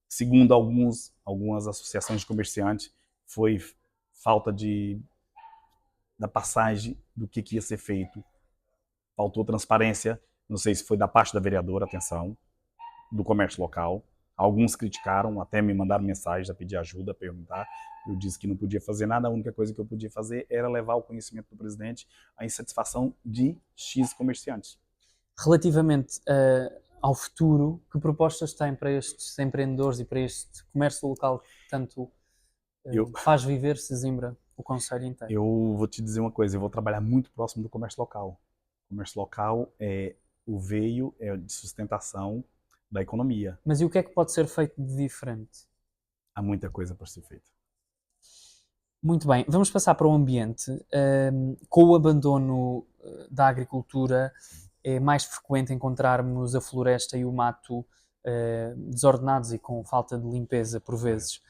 segundo algumas associações de comerciantes, foi falta da passagem do que ia ser feito. Faltou transparência, não sei se foi da parte da vereadora, atenção, do comércio local. Alguns criticaram, até me mandaram mensagens a pedir ajuda, a perguntar. Eu disse que não podia fazer nada, a única coisa que eu podia fazer era levar ao conhecimento do presidente a insatisfação de X comerciantes. Relativamente ao futuro, que propostas tem para estes empreendedores e para este comércio local que tanto faz viver Sesimbra, o concelho inteiro? Eu vou te dizer uma coisa, eu vou trabalhar muito próximo do comércio local. O comércio local é o veio de sustentação da economia. Mas e o que é que pode ser feito de diferente? Há muita coisa para ser feita. Muito bem, vamos passar para o ambiente. Com o abandono da agricultura, é mais frequente encontrarmos a floresta e o mato desordenados e com falta de limpeza por vezes.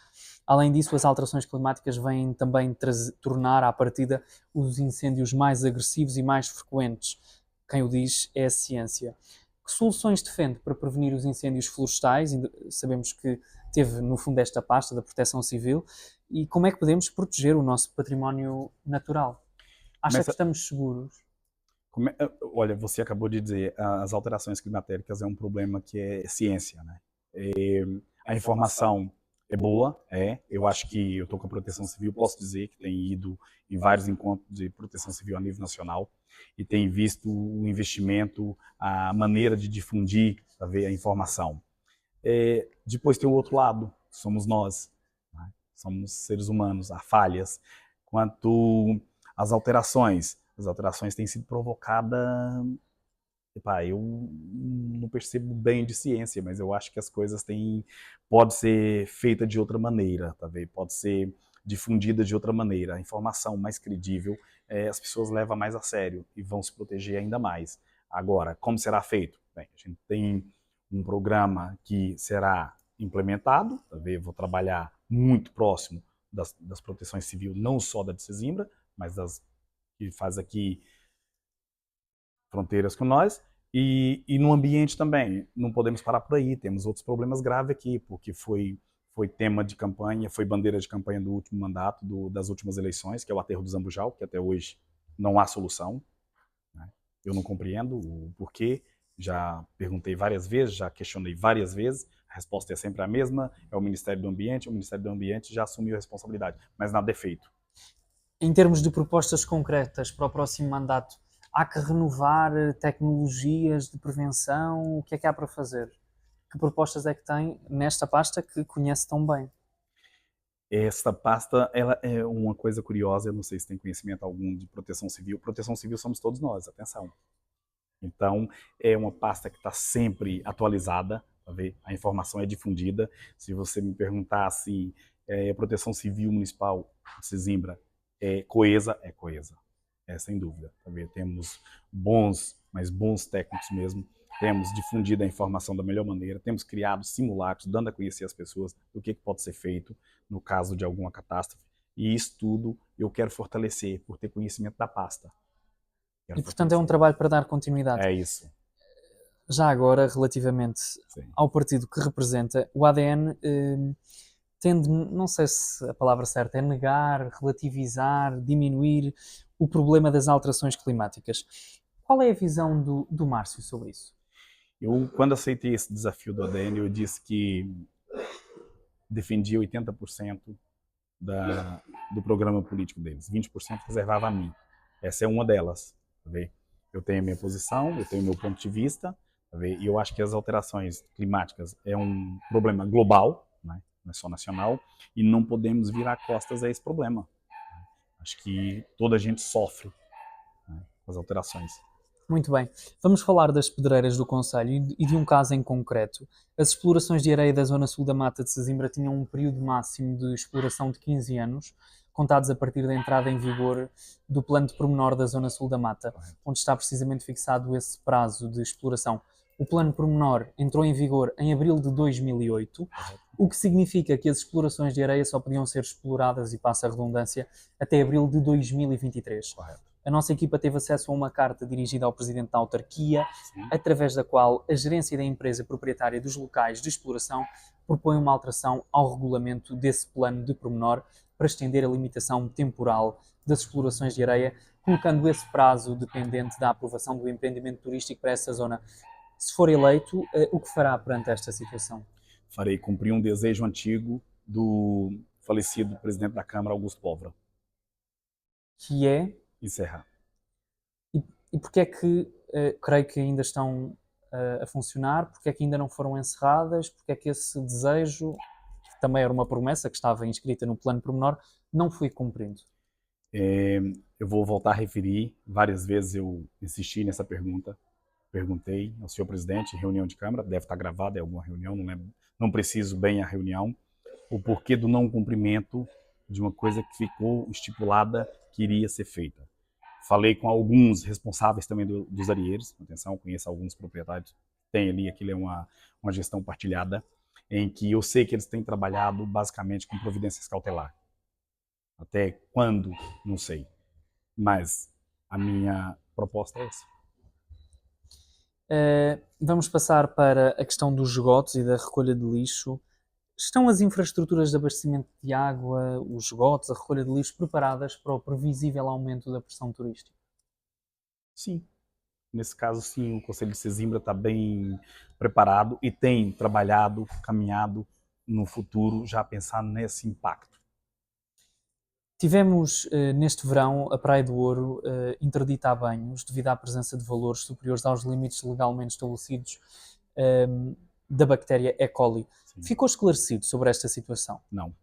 Além disso, as alterações climáticas vêm também tornar à partida os incêndios mais agressivos e mais frequentes. Quem o diz é a ciência. Que soluções defende para prevenir os incêndios florestais? Sabemos que teve, no fundo, esta pasta da Proteção Civil. E como é que podemos proteger o nosso património natural? Acha que estamos seguros? Olha, você acabou de dizer, as alterações climatéricas é um problema que é ciência, né? A informação é boa, eu acho que eu estou com a Proteção Civil, posso dizer que tem ido em vários encontros de Proteção Civil a nível nacional e tem visto o investimento, a maneira de difundir a informação. Depois tem o outro lado, somos nós, né? Somos seres humanos, há falhas. Quanto às alterações têm sido provocadas. Eu não percebo bem de ciência, mas eu acho que as coisas pode ser feita de outra maneira, pode ser difundida de outra maneira. A informação mais credível, as pessoas levam mais a sério e vão se proteger ainda mais. Agora, como será feito? Bem, a gente tem um programa que será implementado, vou trabalhar muito próximo das proteções civis, não só da de Sesimbra, mas das que faz aqui fronteiras com nós, e no ambiente também, não podemos parar por aí, temos outros problemas graves aqui, porque foi tema de campanha, foi bandeira de campanha do último mandato, das últimas eleições, que é o aterro do Zambujal, que até hoje não há solução, né? Eu não compreendo o porquê, já perguntei várias vezes, já questionei várias vezes, a resposta é sempre a mesma, é o Ministério do Ambiente, o Ministério do Ambiente já assumiu a responsabilidade, mas nada é feito. Em termos de propostas concretas para o próximo mandato, há que renovar tecnologias de prevenção? O que é que há para fazer? Que propostas é que tem nesta pasta que conhece tão bem? Esta pasta, ela é uma coisa curiosa, eu não sei se tem conhecimento algum de proteção civil. Proteção civil somos todos nós, atenção. Então, é uma pasta que está sempre atualizada, a informação é difundida. Se você me perguntar se proteção civil municipal de Sesimbra é coesa, sem dúvida. Temos bons técnicos mesmo, temos difundido a informação da melhor maneira, temos criado simulacros, dando a conhecer às pessoas do que pode ser feito no caso de alguma catástrofe. E isso tudo eu quero fortalecer por ter conhecimento da pasta. E, portanto, é um trabalho para dar continuidade. É isso. Já agora, relativamente ao partido que representa, o ADN tende, não sei se a palavra certa é negar, relativizar, diminuir o problema das alterações climáticas. Qual é a visão do Márcio sobre isso? Eu, quando aceitei esse desafio do ADN, eu disse que defendia 80% do programa político deles, 20% reservava a mim. Essa é uma delas. Eu tenho a minha posição, eu tenho o meu ponto de vista, e eu acho que as alterações climáticas é um problema global, né? Não é só nacional, e não podemos virar costas a esse problema. Acho que toda a gente sofre, né, com as alterações. Muito bem. Vamos falar das pedreiras do concelho e de um caso em concreto. As explorações de areia da zona sul da Mata de Sesimbra tinham um período máximo de exploração de 15 anos, contados a partir da entrada em vigor do plano de pormenor da zona sul da Mata, onde está precisamente fixado esse prazo de exploração. O plano pormenor entrou em vigor em abril de 2008, o que significa que as explorações de areia só podiam ser exploradas, e passa a redundância, até abril de 2023. Correto. a nossa equipa teve acesso a uma carta dirigida ao presidente da autarquia, Sim. através da qual a gerência da empresa proprietária dos locais de exploração propõe uma alteração ao regulamento desse plano de pormenor para estender a limitação temporal das explorações de areia, colocando esse prazo dependente da aprovação do empreendimento turístico para essa zona. Se for eleito, o que fará perante esta situação? Farei cumprir um desejo antigo do falecido presidente da Câmara, Augusto Pólvora. Que é, Encerrar. e porque é que creio que ainda estão a funcionar, porque é que ainda não foram encerradas, porque é que esse desejo, que também era uma promessa que estava inscrita no plano pormenor, não foi cumprido? Eu vou voltar a referir, várias vezes eu insisti nessa pergunta, perguntei ao senhor presidente, em reunião de Câmara, deve estar gravada, é alguma reunião, não lembro, não preciso bem a reunião, o porquê do não cumprimento de uma coisa que ficou estipulada que iria ser feita. Falei com alguns responsáveis também dos arieiros, atenção, conheço alguns proprietários, tem ali, aquilo é uma gestão partilhada, em que eu sei que eles têm trabalhado basicamente com providências cautelares. Até quando, não sei. Mas a minha proposta é essa. Vamos passar para a questão dos esgotos e da recolha de lixo. Estão as infraestruturas de abastecimento de água, os esgotos, a recolha de lixo preparadas para o previsível aumento da pressão turística? Sim. Nesse caso, sim, o Conselho de Sesimbra está bem preparado e tem trabalhado, caminhado no futuro, já pensar nesse impacto. Tivemos neste verão a Praia do Ouro interdita a banhos devido à presença de valores superiores aos limites legalmente estabelecidos da bactéria E. coli. Sim. Ficou esclarecido sobre esta situação? Não.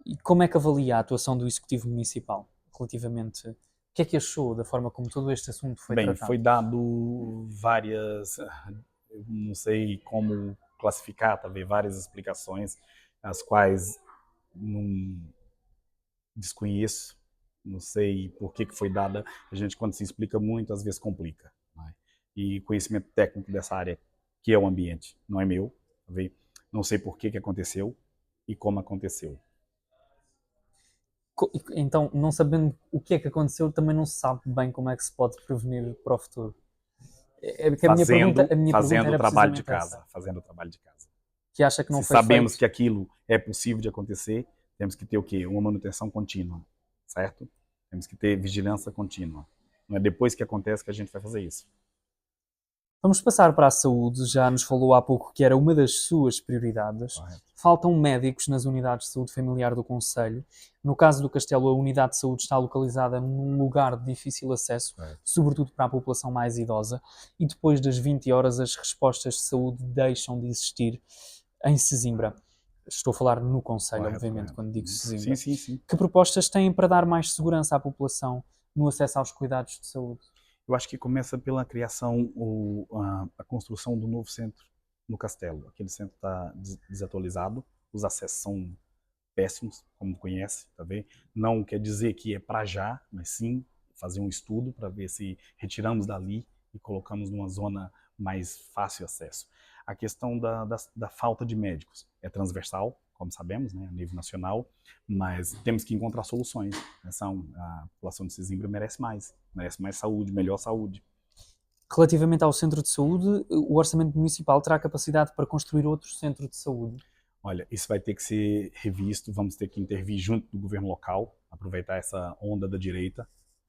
E como é que avalia a atuação do Executivo Municipal relativamente? O que é que achou da forma como todo este assunto foi Bem, tratado? foi dado várias, eu não sei como classificar, talvez várias explicações, as quais não desconheço, não sei por que foi dada. A gente, quando se explica muito, às vezes complica. Né? E conhecimento técnico dessa área, que é o ambiente, não é meu, tá vendo? Não sei por que aconteceu e como aconteceu. Então, não sabendo o que é que aconteceu, também não se sabe bem como é que se pode prevenir para o futuro. É que a minha pergunta Fazendo o era trabalho de precisamente casa, essa. fazendo o trabalho de casa. Que acha que não Se foi sabemos feito. que aquilo é possível de acontecer, temos que ter o quê? Uma manutenção contínua, certo? Temos que ter vigilância contínua. Não é depois que acontece que a gente vai fazer isso. Vamos passar para a saúde. Já nos falou há pouco que era uma das suas prioridades. Correto. Faltam médicos nas unidades de saúde familiar do Conselho. No caso do Castelo, a unidade de saúde está localizada num lugar de difícil acesso, Correto. sobretudo para a população mais idosa. E depois das 20 horas, as respostas de saúde deixam de existir em Sesimbra. Estou a falar no Conselho, Correto, obviamente, correto. quando digo Sesimbra. Sim. Que propostas têm para dar mais segurança à população no acesso aos cuidados de saúde? Eu acho que começa pela criação, a construção do novo centro no Castelo. Aquele centro está desatualizado, os acessos são péssimos, como conhece, tá vendo? Não quer dizer que é para já, mas sim fazer um estudo para ver se retiramos dali e colocamos numa zona mais fácil acesso. A questão da falta de médicos é transversal, como sabemos, né, a nível nacional, mas temos que encontrar soluções. A população de Sesimbra merece mais saúde, melhor saúde. Relativamente ao centro de saúde, o orçamento municipal terá capacidade para construir outro centro de saúde? Olha, isso vai ter que ser revisto, vamos ter que intervir junto do governo local, aproveitar essa onda da direita,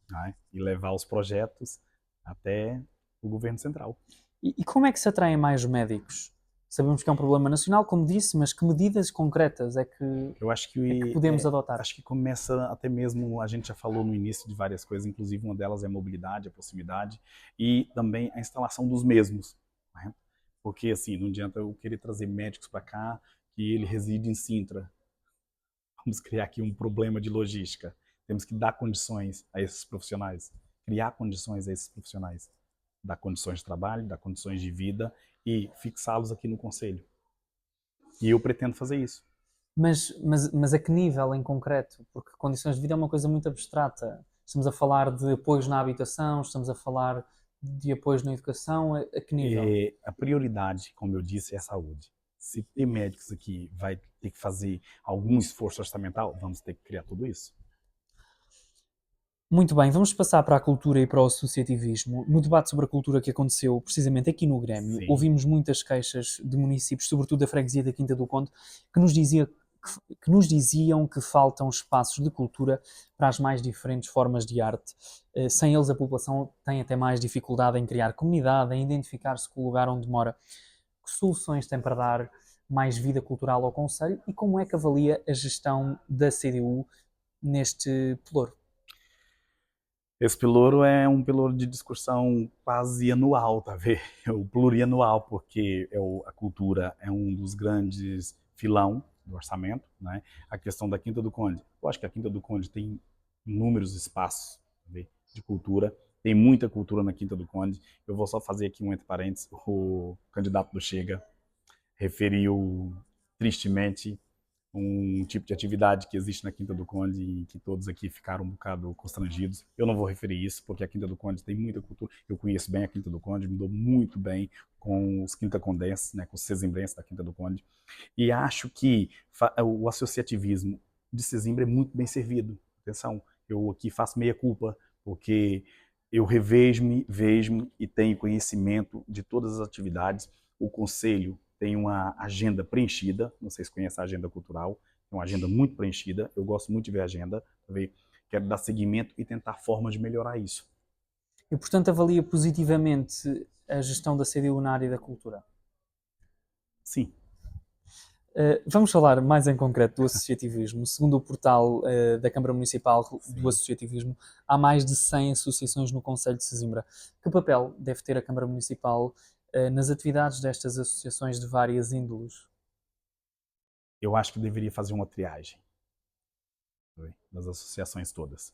né, e levar os projetos até o governo central. E como é que se atraem mais médicos? Sabemos que é um problema nacional, como disse, mas que medidas concretas Eu acho podemos adotar? acho que começa até mesmo, a gente já falou no início de várias coisas, inclusive uma delas é a mobilidade, a proximidade e também a instalação dos mesmos. Né? Porque assim, não adianta eu querer trazer médicos para cá que ele reside em Sintra. Vamos criar aqui um problema de logística. Temos que dar condições a esses profissionais, criar condições a esses profissionais, dar condições de trabalho, dar condições de vida e fixá-los aqui no Conselho. E eu pretendo fazer isso. Mas a que nível em concreto? Porque condições de vida é uma coisa muito abstrata. Estamos a falar de apoios na habitação, estamos a falar de apoios na educação, a que nível? A prioridade, como eu disse, é a saúde. Se ter médicos aqui vai ter que fazer algum esforço orçamental, vamos ter que criar tudo isso. Muito bem, vamos passar para a cultura e para o associativismo. No debate sobre a cultura que aconteceu precisamente aqui no Grêmio, Sim. ouvimos muitas queixas de municípios, sobretudo da freguesia da Quinta do Conde, que nos diziam que faltam espaços de cultura para as mais diferentes formas de arte. Sem eles, a população tem até mais dificuldade em criar comunidade, em identificar-se com o lugar onde mora. Que soluções tem para dar mais vida cultural ao Conselho e como é que avalia a gestão da CDU neste pelouro? Esse pelouro é um pelouro de discussão quase anual, tá vendo? O plurianual, porque a cultura é um dos grandes filão do orçamento, né? A questão da Quinta do Conde. Eu acho que a Quinta do Conde tem inúmeros espaços, tá vendo, de cultura. Tem muita cultura na Quinta do Conde. Eu vou só fazer aqui um entre parênteses. O candidato do Chega referiu tristemente um tipo de atividade que existe na Quinta do Conde e que todos aqui ficaram um bocado constrangidos. Eu não vou referir isso, porque a Quinta do Conde tem muita cultura. Eu conheço bem a Quinta do Conde, me dou muito bem com os quintacondenses, né, com os sesimbrenses da Quinta do Conde. E acho que o associativismo de Sesimbra é muito bem servido. Atenção, eu aqui faço meia culpa, porque eu revejo-me, vejo-me e tenho conhecimento de todas as atividades. O Conselho tem uma agenda preenchida, não sei se conhece a agenda cultural, é uma agenda muito preenchida, eu gosto muito de ver a agenda, quero dar seguimento e tentar formas de melhorar isso. E, portanto, avalia positivamente a gestão da CDU na área da cultura. Sim. Vamos falar mais em concreto do associativismo. Segundo o portal da Câmara Municipal do Sim. Associativismo, há mais de 100 associações no Concelho de Sesimbra. Que papel deve ter a Câmara Municipal nas atividades destas associações de várias índoles? Eu acho que deveria fazer uma triagem das associações todas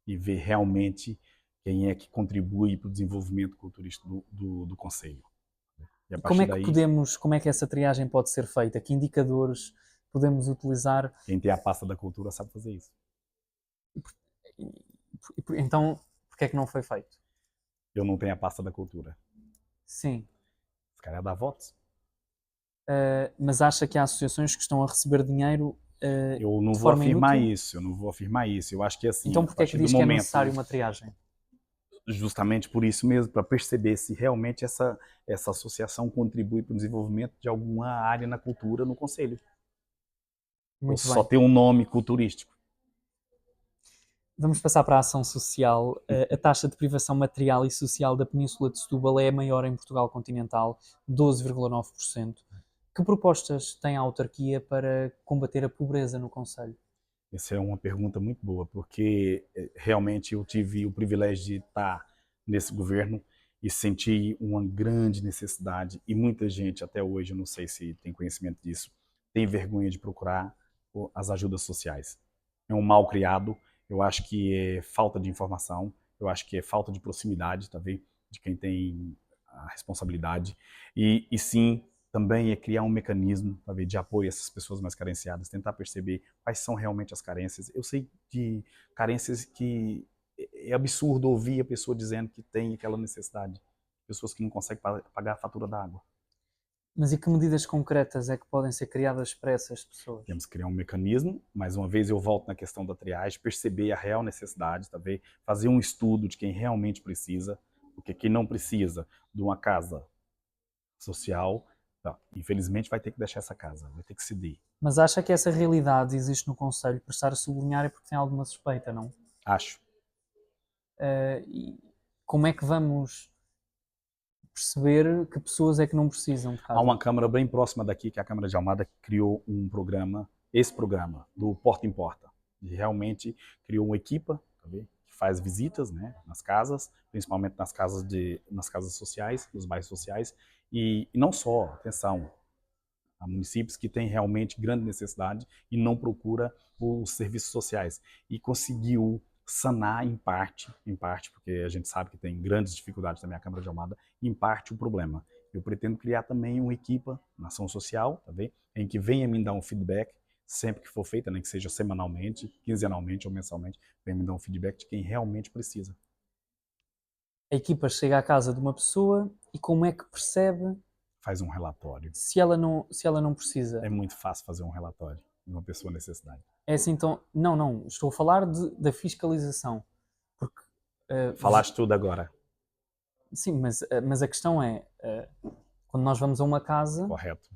e ver realmente quem é que contribui para o desenvolvimento culturístico do Conselho. E a E como partir é que daí, como é que essa triagem pode ser feita? Que indicadores podemos utilizar? quem tem a pasta da cultura sabe fazer isso. Então, porque é que não foi feito? Eu não tenho a pasta da cultura. Sim. Esse cara ia dar votos. Mas acha que há associações que estão a receber dinheiro Eu não de vou forma afirmar inútil? isso, eu não vou afirmar isso. Eu acho que assim, Então, a porque é que partir do diz que é necessário momento, uma triagem? justamente por isso mesmo, para perceber se realmente essa associação contribui para o desenvolvimento de alguma área na cultura no Conselho. Ou Muito só bem. ter um nome culturístico. Vamos passar para a ação social. A taxa de privação material e social da Península de Setúbal é a maior em Portugal continental, 12,9%. Que propostas tem a autarquia para combater a pobreza no Conselho? Essa é uma pergunta muito boa, porque realmente eu tive o privilégio de estar nesse governo e senti uma grande necessidade, e muita gente, até hoje, eu não sei se tem conhecimento disso, tem vergonha de procurar as ajudas sociais. É um mal criado, eu acho que é falta de informação, eu acho que é falta de proximidade, tá vendo? De quem tem a responsabilidade, e sim, também é criar um mecanismo, tá vendo, de apoio a essas pessoas mais carenciadas, tentar perceber quais são realmente as carências. Eu sei de carências que é absurdo ouvir a pessoa dizendo que tem aquela necessidade. Pessoas que não conseguem pagar a fatura da água. Mas e que medidas concretas é que podem ser criadas para essas pessoas? Temos que criar um mecanismo. Mais uma vez eu volto na questão da triagem, perceber a real necessidade, tá vendo? Fazer um estudo de quem realmente precisa, porque quem não precisa de uma casa social, tá, infelizmente vai ter que deixar essa casa, vai ter que ceder. Mas acha que essa realidade existe no Conselho? Para estar a sublinhar é porque tem alguma suspeita, não? Acho. E como é que vamos perceber que pessoas é que não precisam de Há casa? uma Câmara bem próxima daqui, que é a Câmara de Almada, que criou um programa, esse programa, do Porta em Porta. E realmente criou uma equipa, tá vendo, que faz visitas, né, nas casas, principalmente nas casas sociais, nos bairros sociais, e não só, atenção, há municípios que têm realmente grande necessidade e não procura os serviços sociais. E conseguiu sanar em parte, porque a gente sabe que tem grandes dificuldades na minha Câmara de Almada, em parte o problema. Eu pretendo criar também uma equipa na ação social, tá vendo? Em que venha me dar um feedback, sempre que for feita, né, que seja semanalmente, quinzenalmente ou mensalmente, venha me dar um feedback de quem realmente precisa. A equipa chega à casa de uma pessoa e como é que percebe Faz um relatório. se ela não precisa? É muito fácil fazer um relatório de uma pessoa necessidade. É assim, então, não, não, estou a falar da fiscalização. Porque, uh, Falaste tudo agora. sim, mas a questão é, quando nós vamos a uma casa, Correto.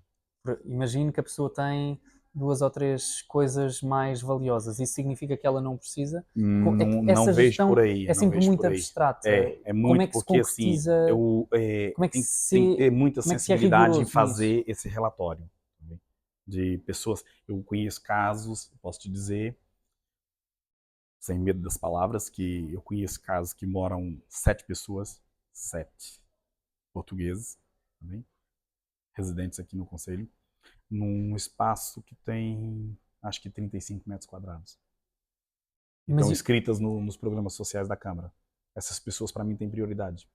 imagino que a pessoa tem 2 ou 3 coisas mais valiosas. Isso significa que ela não precisa? É que Não essa vejo por gestão aí, é não sempre vejo muito por aí. abstrata. É Como é muito que se porque assim, concretiza? Como é que tem que se, ter muita como é que se é sensibilidade em rigoroso nisso? fazer esse relatório. Tá, de pessoas. Eu conheço casos, posso te dizer, sem medo das palavras, que eu conheço casos que moram 7 pessoas, 7 portugueses, também, residentes aqui no Conselho, num espaço que tem, acho que 35 metros quadrados. E Mas estão inscritas nos programas sociais da Câmara. Essas pessoas, para mim, têm prioridade.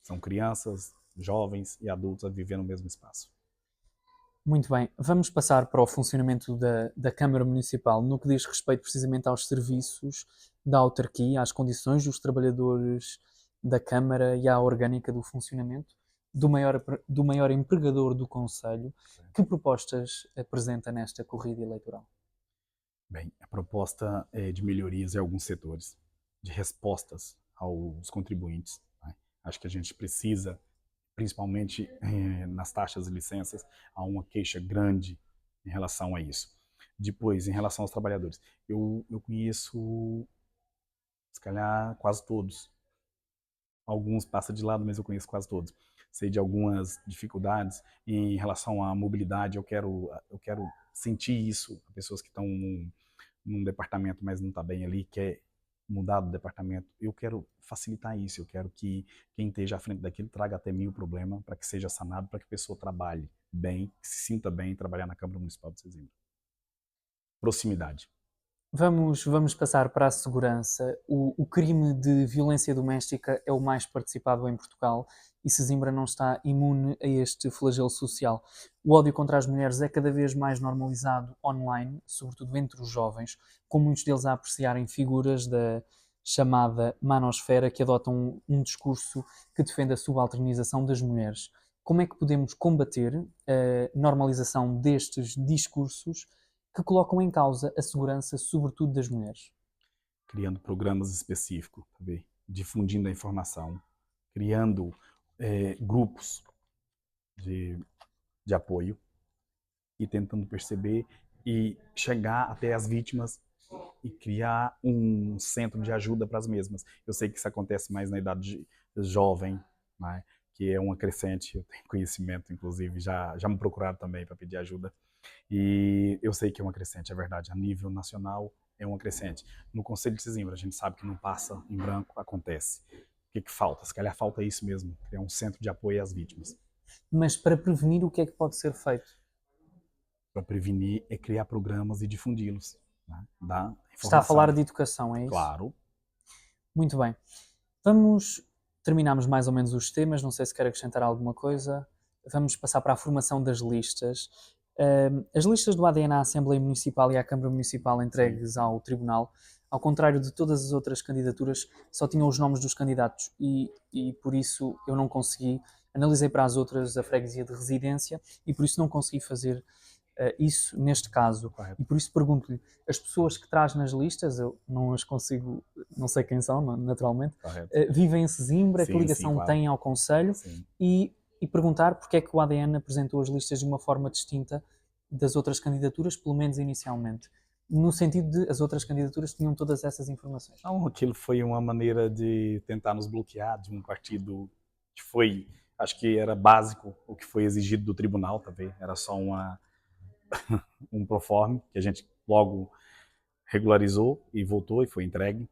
São crianças, jovens e adultos a viver no mesmo espaço. muito bem, vamos passar para o funcionamento da Câmara Municipal no que diz respeito precisamente aos serviços da autarquia, às condições dos trabalhadores da Câmara e à orgânica do funcionamento do maior empregador do Conselho. Que propostas apresenta nesta corrida eleitoral? Bem, a proposta é de melhorias em alguns setores, de respostas aos contribuintes. Né? Acho que a gente precisa, principalmente nas taxas e licenças, há uma queixa grande em relação a isso. Depois, em relação aos trabalhadores, eu conheço, se calhar, quase todos. Alguns passam de lado, mas eu conheço quase todos. Sei de algumas dificuldades em relação à mobilidade. Eu quero sentir isso. Pessoas que estão num departamento, mas não está bem ali, quer mudar do departamento. Eu quero facilitar isso. Eu quero que quem esteja à frente daquilo traga até mim o problema para que seja sanado, para que a pessoa trabalhe bem, que se sinta bem em trabalhar na Câmara Municipal de Sesimbra. Proximidade. Vamos passar para a segurança. O crime de violência doméstica é o mais participado em Portugal e Sesimbra não está imune a este flagelo social. O ódio contra as mulheres é cada vez mais normalizado online, sobretudo entre os jovens, com muitos deles a apreciarem figuras da chamada manosfera que adotam um discurso que defende a subalternização das mulheres. Como é que podemos combater a normalização destes discursos que colocam em causa a segurança, sobretudo das mulheres? Criando programas específicos, tá, difundindo a informação, criando grupos de, de apoio e tentando perceber e chegar até as vítimas e criar um centro de ajuda para as mesmas. Eu sei que isso acontece mais na idade jovem, né, que é uma crescente, eu tenho conhecimento, inclusive, já me procuraram também para pedir ajuda. E eu sei que é uma crescente, é verdade, a nível nacional é uma crescente. No Conselho de Sesimbra, a gente sabe que não passa em branco, acontece. O que falta? Se calhar falta isso mesmo, criar um centro de apoio às vítimas. Mas para prevenir, o que é que pode ser feito? Para prevenir é criar programas e difundi-los. Né? Dar informação. Está a falar de educação, é isso? Claro. Muito bem. Terminamos mais ou menos os temas, não sei se quer acrescentar alguma coisa. Vamos passar para a formação das listas. As listas do ADN à Assembleia Municipal e à Câmara Municipal entregues ao Tribunal, ao contrário de todas as outras candidaturas, só tinham os nomes dos candidatos e por isso eu não consegui. Analisei para as outras a freguesia de residência e por isso não consegui fazer isso neste caso. Correto. E por isso pergunto-lhe, as pessoas que traz nas listas, eu não as consigo, não sei quem são, naturalmente, vivem em Sesimbra, sim, que ligação claro. têm ao Conselho e perguntar porque é que o ADN apresentou as listas de uma forma distinta das outras candidaturas, pelo menos inicialmente. No sentido de as outras candidaturas tinham todas essas informações. Não, aquilo foi uma maneira de tentar nos bloquear de um partido que foi, acho que era básico o que foi exigido do tribunal, também era só um proforme que a gente logo regularizou e voltou e foi entregue.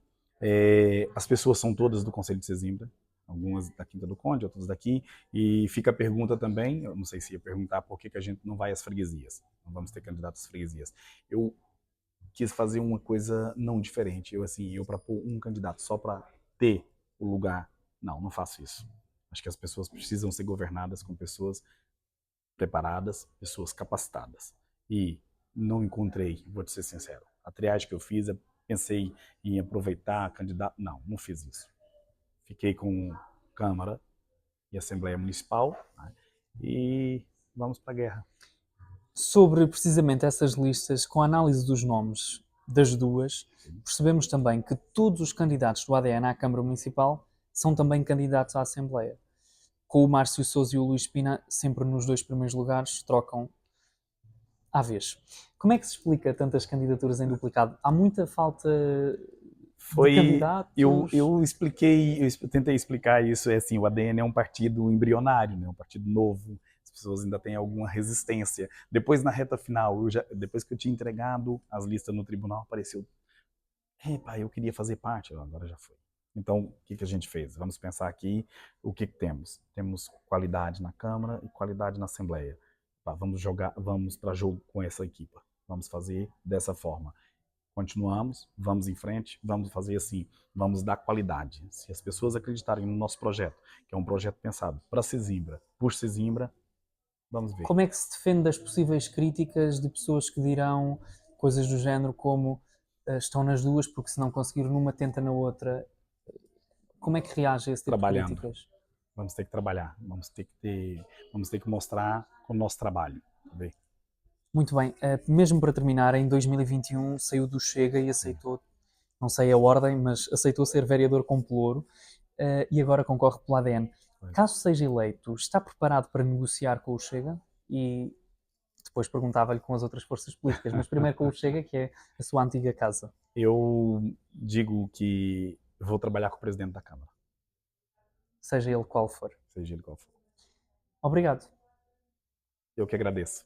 As pessoas são todas do Conselho de Sesimbra, algumas da Quinta do Conde, outras daqui, e fica a pergunta também, eu não sei se ia perguntar por que a gente não vai às freguesias, não vamos ter candidatos às freguesias. Eu quis fazer uma coisa não diferente, eu para pôr um candidato só para ter o lugar, não faço isso. Acho que as pessoas precisam ser governadas com pessoas preparadas, pessoas capacitadas. E não encontrei, vou te ser sincero, a triagem que eu fiz, eu pensei em aproveitar candidato, não fiz isso. Fiquei com Câmara e Assembleia Municipal, né, e vamos para a guerra. Sobre precisamente essas listas, com a análise dos nomes, das duas, percebemos também que todos os candidatos do ADN à Câmara Municipal são também candidatos à Assembleia. Com o Márcio Sousa e o Luís Pina sempre nos 2 primeiros lugares, trocam à vez. Como é que se explica tantas candidaturas em duplicado? Há muita falta de candidatos? Eu tentei explicar isso, é assim, o ADN é um partido embrionário, né? Um partido novo, as pessoas ainda têm alguma resistência. Depois, na reta final, depois que eu tinha entregado as listas no tribunal, apareceu, pai, eu queria fazer parte, agora já foi. Então, o que a gente fez? Vamos pensar aqui o que temos. Temos qualidade na Câmara e qualidade na Assembleia. Vamos para jogo com essa equipa. Vamos fazer dessa forma. Continuamos, vamos em frente, vamos fazer assim, vamos dar qualidade. Se as pessoas acreditarem no nosso projeto, que é um projeto pensado para Sesimbra, por Sesimbra, vamos ver. Como é que se defende das possíveis críticas de pessoas que dirão coisas do género como estão nas duas porque se não conseguir numa tenta na outra? Como é que reage a esse tipo Trabalhando. de críticas? Vamos ter que trabalhar, vamos ter que mostrar com o nosso trabalho. Ver. Muito bem, mesmo para terminar, em 2021 saiu do Chega e aceitou, não sei a ordem, mas aceitou ser vereador com pelouro e agora concorre pelo ADN. Caso seja eleito, está preparado para negociar com o Chega? E depois perguntava-lhe com as outras forças políticas, mas primeiro com o Chega, que é a sua antiga casa. Eu digo que vou trabalhar com o presidente da Câmara. Seja ele qual for. Seja ele qual for. Obrigado. Eu que agradeço.